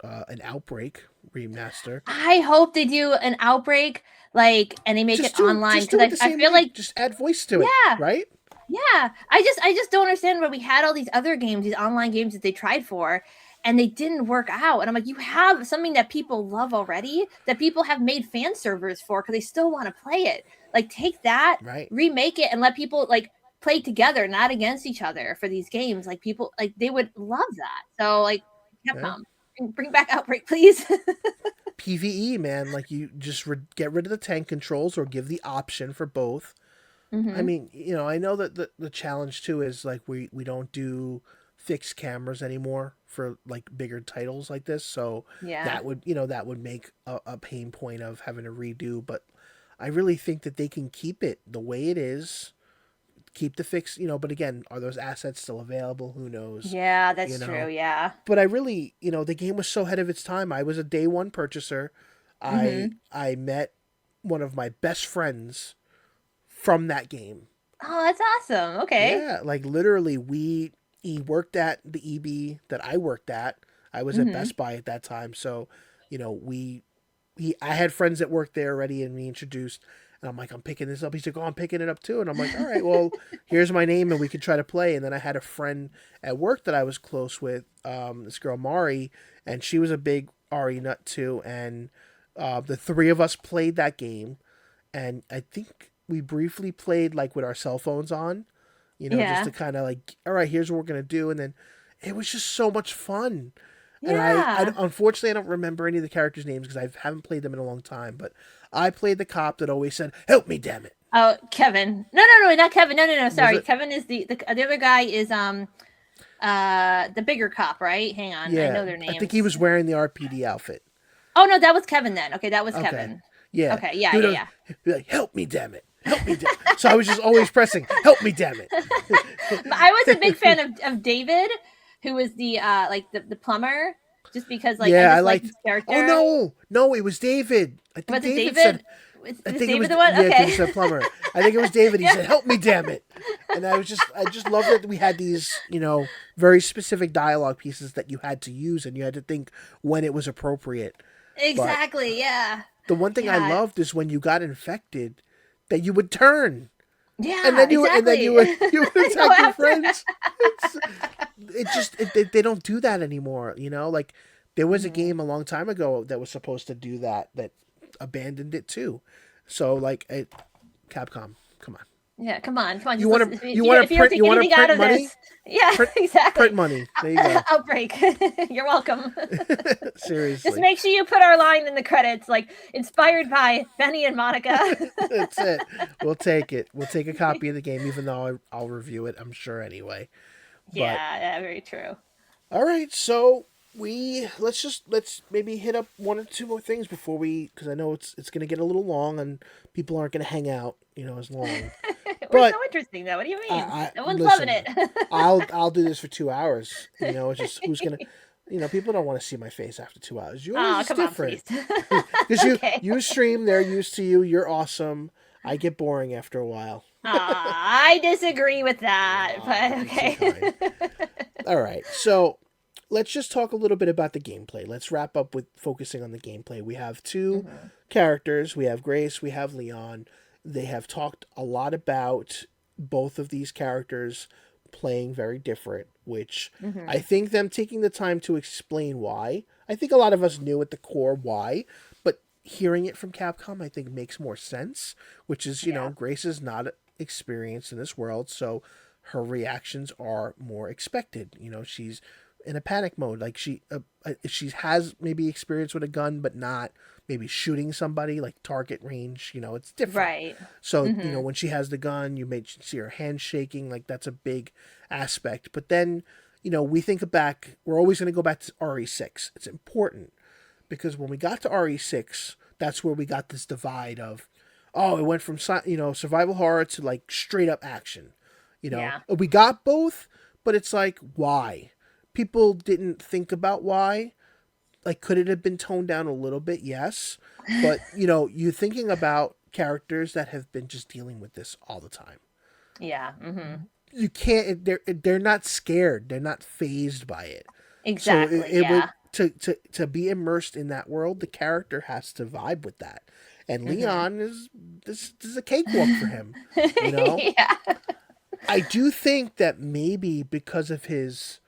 an Outbreak remaster. I hope they do an Outbreak, like, and they make it online Just do because it the I same feel way. like, Just add voice to it, yeah, right? yeah. I just don't understand where we had all these other games, these online games that they tried for, and they didn't work out. And I'm like, you have something that people love already, that people have made fan servers for because they still want to play it. Like, take that, Right. remake it, and let people like play together, not against each other for these games. Like people, like they would love that. So like, Yeah. Capcom, bring back Outbreak, please. PVE, man, like you just get rid of the tank controls or give the option for both. I Hmm. mean, I know that the challenge too is like we don't do fixed cameras anymore for like bigger titles like this, so Yeah. that would make a pain point of having to redo. But I really think that they can keep it the way it is, keep the fix, but again, are those assets still available? Who knows? Yeah, You that's true. know, Yeah. but I really, the game was so ahead of its time. I was a day one purchaser. I Hmm. I met one of my best friends from that game. Oh, that's awesome. Okay. Yeah, like literally, he worked at the EB that I worked at. I was at Hmm. Best Buy at that time, so I had friends that worked there already, and we introduced. And I'm like, I'm picking this up. He's like, oh, I'm picking it up too. And I'm like, all right, well, here's my name, and we could try to play. And then I had a friend at work that I was close with, this girl Mari, and she was a big Ari nut too. And the three of us played that game, and I think we briefly played like with our cell phones on, just Yeah. to kind of like, all right, here's what we're gonna do, and then it was just so much fun. And I Yeah. unfortunately I don't remember any of the characters' names because I haven't played them in a long time. But I played the cop that always said, "Help me, damn it." Oh, Kevin. No, no, no, not Kevin. No, no, no. Was Sorry. it? Kevin is the other guy is the bigger cop, right? Hang on. I Yeah, know their I think he names. was wearing the RPD outfit. Oh no, that was Kevin then. Okay, that was Okay, Kevin. yeah, Okay, yeah, he would yeah, always yeah. be like, "Help me, damn it." Help me, damn. So I was just always pressing, "Help me, damn it." But I was a big fan of David, who was the like the plumber, just because like I Yeah, I just like liked. his Oh character. no, no, it was David. I think Was it David said. David? Was I was think it was David the one? yeah. David Okay. said plumber. I think it was David. He said, "Help me, damn it!" And I just loved that we had these, very specific dialogue pieces that you had to use, and you had to think when it was appropriate. But Exactly. Yeah. the one thing I Yeah. loved is when you got infected, that you would turn, and Yeah. then Exactly. you would Go attack your after. friends. They don't do that anymore. Like there was a Mhm. game a long time ago that was supposed to do that abandoned it too. So like Capcom, come on. Yeah, come on, come on. You Just want listen. to you want If to you don't print take you want to anything out print of money? this, yeah, Print exactly. money. There you go. Outbreak. You're welcome. Just Seriously. make sure you put our line in the credits, like inspired by Benny and Monica. That's it. We'll take it. We'll take a copy of the game, even though I'll review it, I'm sure anyway. But Yeah, yeah, very true. all right, so let's maybe hit up one or two more things before because I know it's gonna get a little long and people aren't gonna hang out, as long. We're But so interesting, though. What do you mean? No one's loving listen, it. I'll do this for 2 hours. It's just who's gonna, people don't want to see my face after 2 hours. Yours Oh, is come on, different please. because you Okay. you stream. They're used to you. You're awesome. I get boring after a while. I disagree with that, but You're too okay. All right, so let's just talk a little bit about the gameplay. Let's wrap up with focusing on the gameplay. We have two characters. We have Grace. We have Leon. They have talked a lot about both of these characters playing very different, which I think them taking the time to explain why. I think a lot of us knew at the core why, but hearing it from Capcom, I think makes more sense, which is, Grace is not experienced in this world, so her reactions are more expected. She's in a panic mode. Like she has maybe experience with a gun, but not maybe shooting somebody like target range. It's different. Right. So when she has the gun, you may see her hand shaking. Like that's a big aspect. But then we think back. We're always going to go back to RE6. It's important because when we got to RE6, that's where we got this divide of, it went from survival horror to like straight up action. We got both, but it's like, why? People didn't think about why. Like, could it have been toned down a little bit? Yes. But, you're thinking about characters that have been just dealing with this all the time. Yeah. You can't, they're not scared. They're not fazed by it. Exactly. So to be immersed in that world, the character has to vibe with that. And Leon this is a cakewalk for him. Yeah. I do think that maybe because of his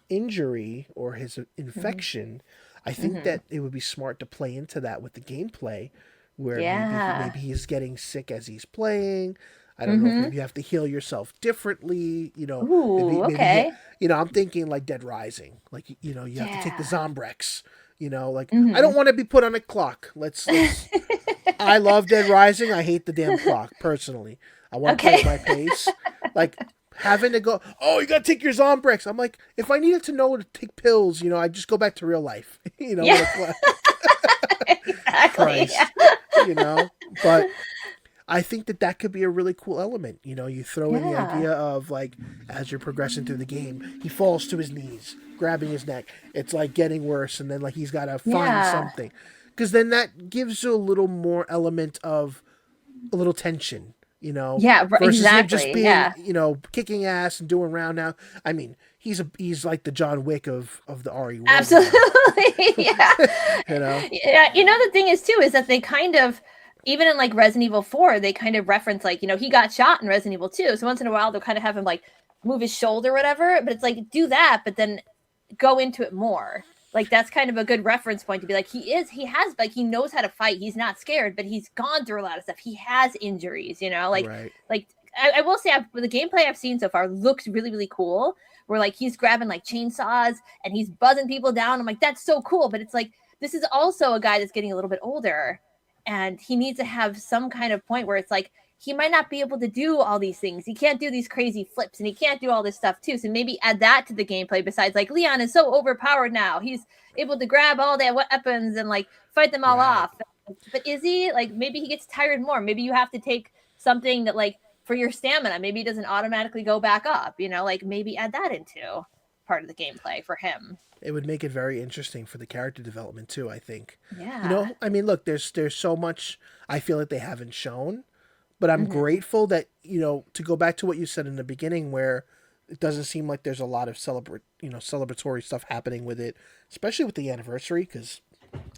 injury or his infection, I think that it would be smart to play into that with the gameplay, where maybe he's getting sick as he's playing. I don't know if you have to heal yourself differently. Ooh, okay. I'm thinking like Dead Rising, like you have to take the Zombrex. I don't want to be put on a clock. Let's I love Dead Rising. I hate the damn clock personally. I want to play at my pace. Like having to go, you got to take your Zombrex. I'm like, if I needed to know to take pills, I just go back to real life. Yeah. Exactly. Christ, but I think that could be a really cool element. You throw in the idea of like, as you're progressing through the game, he falls to his knees, grabbing his neck. It's like getting worse. And then like, he's got to find something. Because then that gives you a little more element of a little tension, versus him just being, kicking ass and doing round now. I mean, he's like the John Wick of the RE world. Absolutely. Yeah. Yeah. The thing is too, is that they kind of, even in like Resident Evil 4, they kind of reference like, he got shot in Resident Evil 2. So once in a while, they'll kind of have him like move his shoulder or whatever. But it's like, do that, but then go into it more. Like, that's kind of a good reference point to be like, he knows how to fight. He's not scared, but he's gone through a lot of stuff. He has injuries, Right. like I will say the gameplay I've seen so far looks really, really cool. Where like he's grabbing like chainsaws and he's buzzing people down. I'm like, that's so cool. But it's like, this is also a guy that's getting a little bit older and he needs to have some kind of point where it's like, he might not be able to do all these things. He can't do these crazy flips and he can't do all this stuff too. So maybe add that to the gameplay besides like Leon is so overpowered now. He's able to grab all their weapons and like fight them all off. But is he like, maybe he gets tired more. Maybe you have to take something that like for your stamina, maybe it doesn't automatically go back up, like maybe add that into part of the gameplay for him. It would make it very interesting for the character development too, I think. Yeah. I mean, look, there's so much I feel like they haven't shown. But I'm grateful that, to go back to what you said in the beginning, where it doesn't seem like there's a lot of celebratory stuff happening with it, especially with the anniversary, because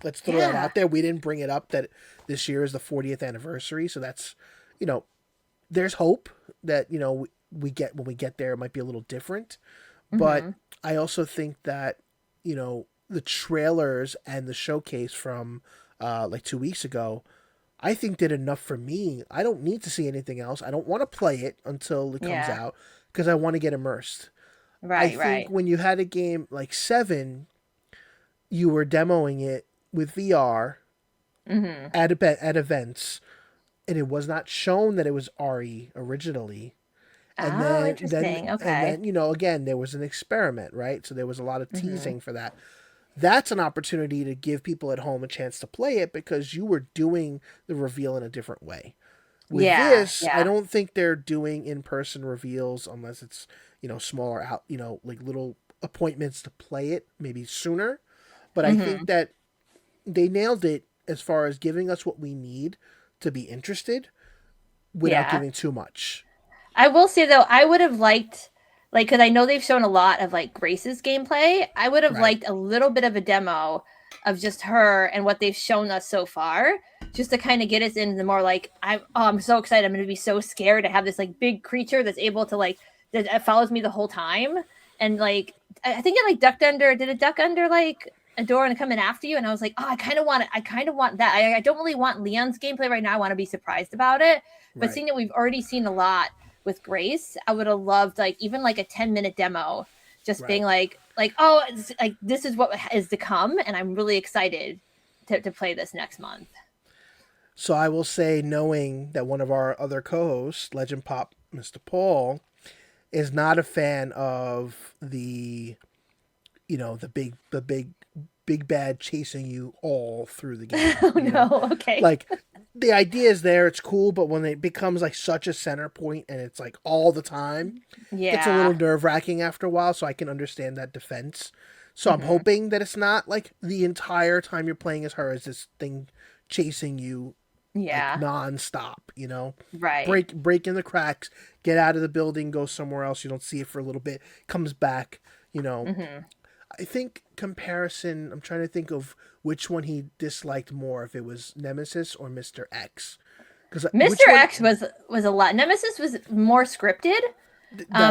let's throw that out there. We didn't bring it up that this year is the 40th anniversary. So that's, there's hope that, we get when we get there, it might be a little different. But I also think that, the trailers and the showcase from like 2 weeks ago, I think did enough for me. I don't need to see anything else. I don't want to play it until it comes out because I want to get immersed. I think when you had a game like 7, you were demoing it with VR at events, and it was not shown that it was RE originally. And interesting. Okay. And then, again, there was an experiment, right? So there was a lot of teasing for that. That's an opportunity to give people at home a chance to play it because you were doing the reveal in a different way. With this, I don't think they're doing in-person reveals unless it's, smaller out, like little appointments to play it maybe sooner. But I think that they nailed it as far as giving us what we need to be interested, without giving too much. I will say though, I would have liked, like, because I know they've shown a lot of like Grace's gameplay. I would have Right. liked a little bit of a demo of just her and what they've shown us so far, just to kind of get us into the more like I'm so excited. I'm going to be so scared to have this like big creature that's able to like that follows me the whole time. And like I think it like ducked under. Did it duck under like a door and come in after you? And I was like, oh, I kind of want it. I kind of want that. I don't really want Leon's gameplay right now. I want to be surprised about it. But Right. seeing that we've already seen a lot with Grace, I would have loved like even like a 10-minute demo, just being like oh, it's, like this is what is to come, and I'm really excited to play this next month. So I will say, knowing that one of our other co-hosts, Legend Pop, Mr. Paul, is not a fan of the big bad chasing you all through the game. Oh no, okay. Like the idea is there, it's cool, but when it becomes like such a center point and it's like all the time, it's a little nerve-wracking after a while, so I can understand that defense. So I'm hoping that it's not like the entire time you're playing as her is this thing chasing you like, non-stop, right. break in the cracks, get out of the building, go somewhere else, you don't see it for a little bit, comes back, I think comparison, I'm trying to think of which one he disliked more, if it was Nemesis or Mr. X. Because Mr. X was a lot. Nemesis was more scripted.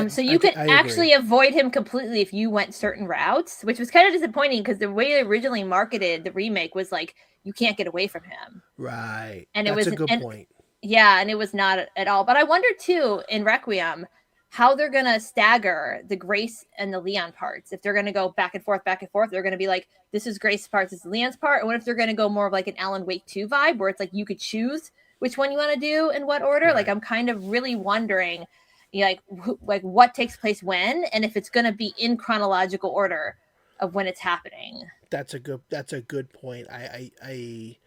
So you could actually avoid him completely if you went certain routes, which was kind of disappointing because the way they originally marketed the remake was like you can't get away from him. Right. And that's a good point. Yeah, and it was not at all. But I wonder too in Requiem how they're gonna stagger the Grace and the Leon parts. If they're gonna go back and forth, they're gonna be like, this is Grace's part, this is Leon's part. Or what if they're gonna go more of like an Alan Wake 2 vibe where it's like you could choose which one you want to do in what order? Right. Like I'm kind of really wondering like what takes place when, and if it's gonna be in chronological order of when it's happening. That's a good point. I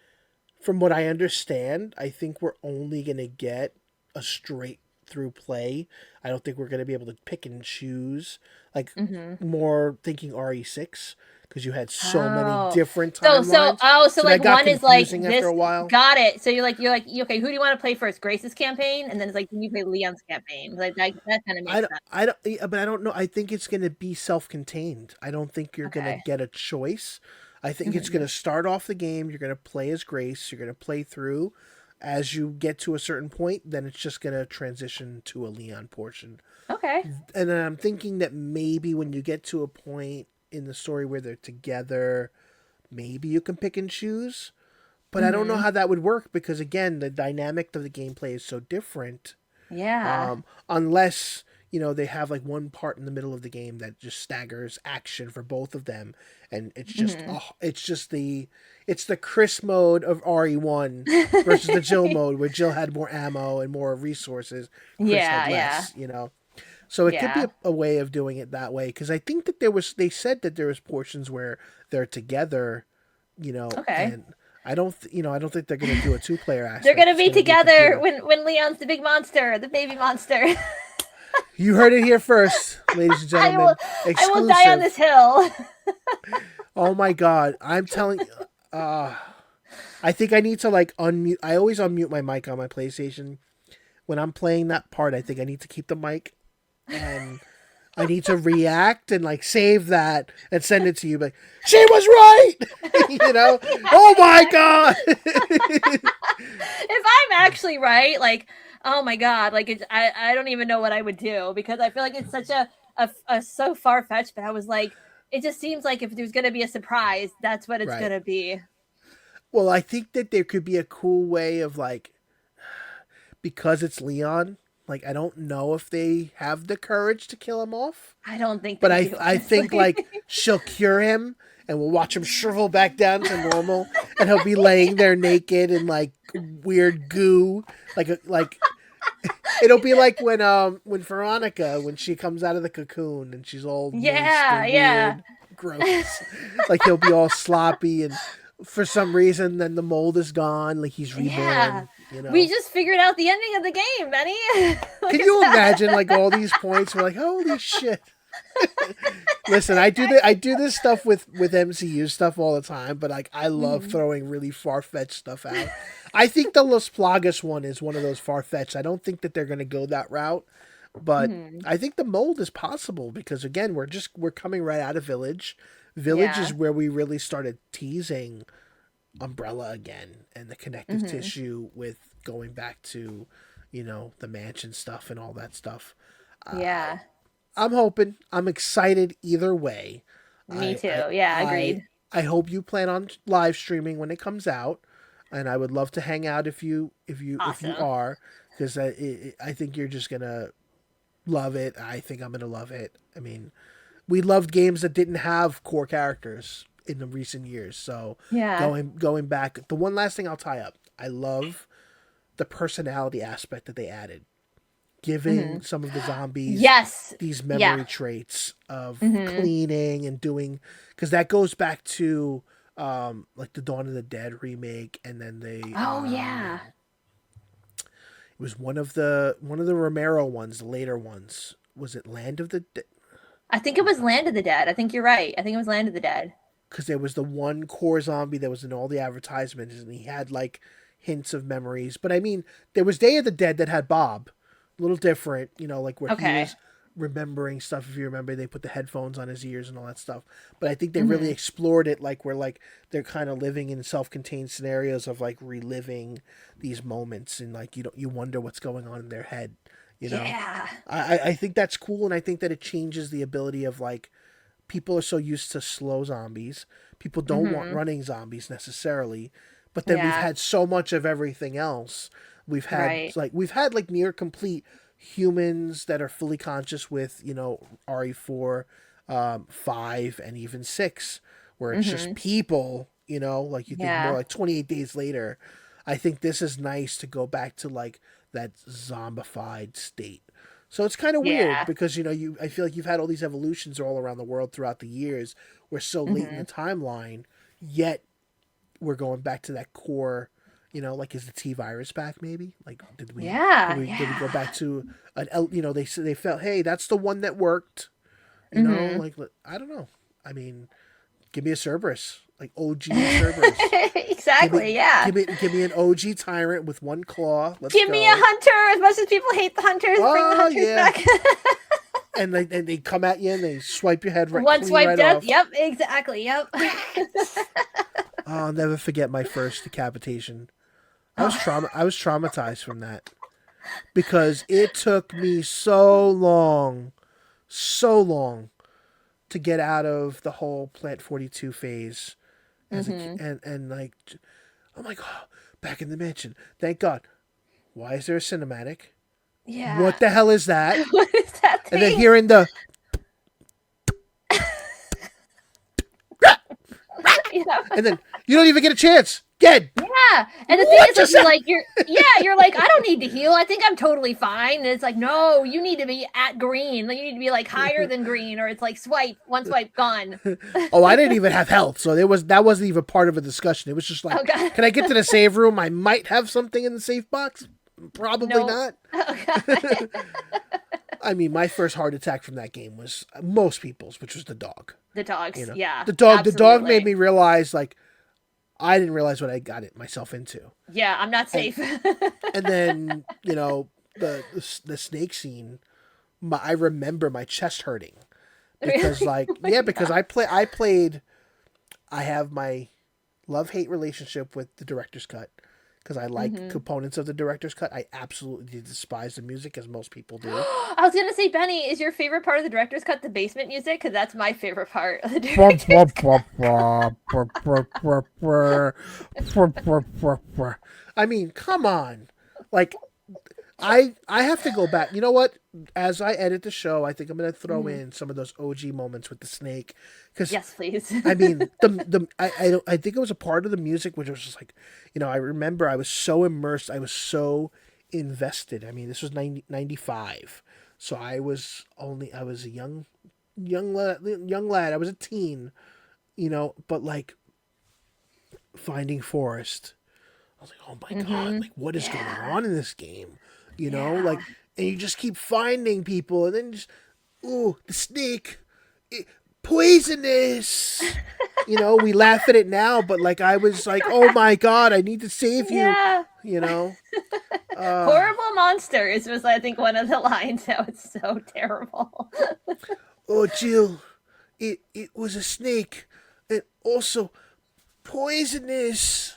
from what I understand, I think we're only gonna get a straight through play. I don't think we're going to be able to pick and choose, like more thinking RE6 because you had so many different timelines. So like one is like this, after a while. Got it. So you're like okay, who do you want to play first? Grace's campaign, and then it's like you play Leon's campaign. Like that kind of makes sense. But I don't know. I think it's going to be self-contained. I don't think you're going to get a choice. I think it's going to start off the game. You're going to play as Grace. You're going to play through. As you get to a certain point, then it's just going to transition to a Leon portion. Okay. And then I'm thinking that maybe when you get to a point in the story where they're together, maybe you can pick and choose. But I don't know how that would work because, again, the dynamic of the gameplay is so different. Yeah. Unless, they have like one part in the middle of the game that just staggers action for both of them. And it's just, it's the Chris mode of RE1 versus the Jill mode where Jill had more ammo and more resources. Chris had less, So it could be a way of doing it that way. Cause I think that they said that there was portions where they're together, and I don't think they're going to do a 2-player aspect. They're going to be together when Leon's the big monster, the baby monster. You heard it here first, ladies and gentlemen. I will die on this hill. Oh my God. I'm telling you. I think I need to like unmute. I always unmute my mic on my PlayStation. When I'm playing that part, I think I need to keep the mic and I need to react and like save that and send it to you. Like, she was right! Oh my God! If I'm actually right, like, oh my God, like I don't even know what I would do because I feel like it's such a so far-fetched, but I was like, it just seems like if there's going to be a surprise, that's what it's going to be. Well, I think that there could be a cool way of like, because it's Leon, like, I don't know if they have the courage to kill him off. I don't think But I think like she'll cure him and we'll watch him shrivel back down to normal and he'll be laying there naked in like weird goo. Like it'll be like when Veronica, when she comes out of the cocoon and she's all moist and weird, gross. Like he'll be all sloppy and for some reason then the mold is gone, like he's reborn. Yeah. We just figured out the ending of the game, Benny. Can you imagine like all these points? We're like, holy shit. Listen, I do this stuff with MCU stuff all the time, but like I love throwing really far fetched stuff out. I think the Los Plagas one is one of those far fetched. I don't think that they're going to go that route, but I think the mold is possible because again, we're coming right out of Village. Village Yeah. is where we really started teasing Umbrella again and the connective tissue with going back to, the mansion stuff and all that stuff. Yeah. I'm hoping. I'm excited either way. Me too. Yeah, agreed. I hope you plan on live streaming when it comes out, and I would love to hang out if you Awesome. are, because I think you're just gonna love it. I think I'm gonna love it. I mean, we loved games that didn't have core characters in the recent years. So Yeah. going back, the one last thing I'll tie up. I love the personality aspect that they added, giving some of the zombies Yes. these memory Yeah. traits of cleaning and doing, because that goes back to like the Dawn of the Dead remake, and then they Oh yeah. it was one of the Romero ones, the later ones. Was it Land of the Dead? I think it was Land of the Dead. I think you're right. I think it was Land of the Dead. Because there was the one core zombie that was in all the advertisements, and he had like hints of memories. But I mean, there was Day of the Dead that had Bob, a little different, like where he Okay. was remembering stuff. If you remember, they put the headphones on his ears and all that stuff. But I think they really explored it, like where like they're kind of living in self-contained scenarios of like reliving these moments, and like you wonder what's going on in their head. Yeah. I think that's cool, and I think that it changes the ability of like people are so used to slow zombies. People don't want running zombies necessarily, but then we've Yeah. had so much of everything else. We've had Right. we've had like near complete humans that are fully conscious with RE4, 5, and even 6, where it's just people. Like you think Yeah. more like 28 Days Later. I think this is nice to go back to like that zombified state. So it's kind of weird Yeah. because I feel like you've had all these evolutions all around the world throughout the years. We're so late in the timeline, yet we're going back to that core. Like is the T virus back? Maybe like did we? Yeah, Did we go yeah. back to an? They felt, hey, that's the one that worked. Like I don't know. I mean, give me a Cerberus, like OG Cerberus. Exactly. Yeah. Give me an OG tyrant with one claw. Let's Give go. me a hunter. As much as people hate the hunters, bring the Oh, hunters yeah. back. And they come at you and they swipe your head right. One clean swipe right death. off. Yep. Exactly. Yep. I'll never forget my first decapitation. I was traumatized from that because it took me so long to get out of the whole Plant 42 phase as and like I'm like, oh, back in the mansion. Thank God. Why is there a cinematic? Yeah. What the hell is that? What is that thing? And then hearing the Yeah. and then you don't even get a chance. Dead. Yeah. And the thing What is, just like, you're like, I don't need to heal. I think I'm totally fine. And it's like, no, you need to be at green. Like, you need to be like higher than green, or it's like one swipe, gone. Oh, I didn't even have health, so that wasn't even part of a discussion. It was just like, Oh, God. can I get to the save room? I might have something in the safe box. Probably No. not. Oh, God. I mean, my first heart attack from that game was most people's, which was the dog. The dogs. Yeah. The dog absolutely. made me realize, like, I didn't realize what I got myself into. Yeah, I'm not safe. And then, the snake scene, I remember my chest hurting because, Really? like, Oh my yeah, because I have my love-hate relationship with the director's cut because I like components of the director's cut. I absolutely despise the music, as most people do. I was gonna say, Benny, is your favorite part of the director's cut the basement music? Because that's my favorite part of the director's cut. I mean, come on. Like, I have to go back. You know what? As I edit the show, I think I'm going to throw in some of those OG moments with the snake. Cause, Yes, please. I mean, I think it was a part of the music which was just like, I remember I was so immersed. I was so invested. I mean, this was 95. So I was a young lad. I was a teen, but like Finding Forest. I was like, oh my God, like what is going on in this game? Like, and you just keep finding people, and then ooh, the snake, poisonous. You know, we laugh at it now, but like I was like, oh my god, I need to save you. Yeah. You know, Horrible monsters was, I think, one of the lines that was so terrible. oh Jill, it was a snake, and also poisonous.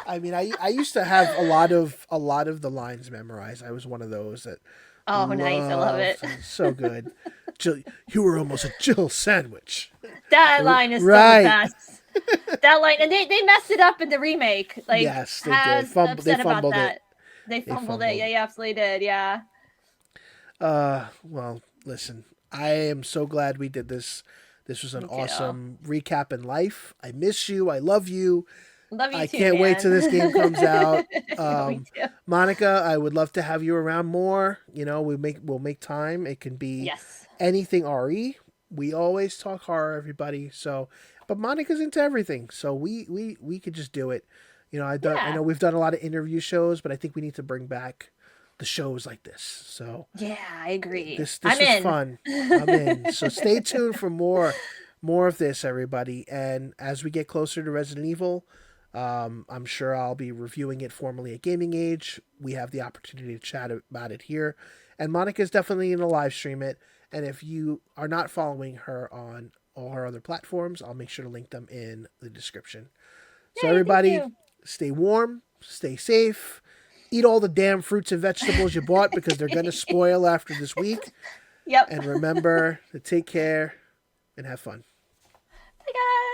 I mean, I used to have a lot of the lines memorized. I was one of those that. Oh, nice. I love it. So good. Jill, you were almost a Jill sandwich. That line is Right. still the best. That line, and they messed it up in the remake. Like, Yes, they has did. upset They about fumbled that. it. They fumbled fumbled. it. Yeah, you absolutely did. Yeah. Well, listen, I am so glad we did this. This was an Me too. awesome recap in life. I miss you. I love you. Love you I too. can't wait man. till this game comes out. Me too. Monica, I would love to have you around more. You know, we'll make time. It can be Yes. anything RE. We always talk horror, everybody. So, but Monica's into everything, so we could just do it. You know, I Yeah. know we've done a lot of interview shows, but I think we need to bring back the shows like this. So Yeah, I agree. this I'm is in. fun. I'm in. So stay tuned for more of this, everybody. And as we get closer to Resident Evil, I'm sure I'll be reviewing it formally at Gaming Age. We have the opportunity to chat about it here, and Monica's definitely going to live stream it. And if you are not following her on all her other platforms, I'll make sure to link them in the description. So Yay, everybody, thank you. stay warm, stay safe, eat all the damn fruits and vegetables you bought because they're going to spoil after this week. Yep. And remember to take care and have fun. Bye, guys.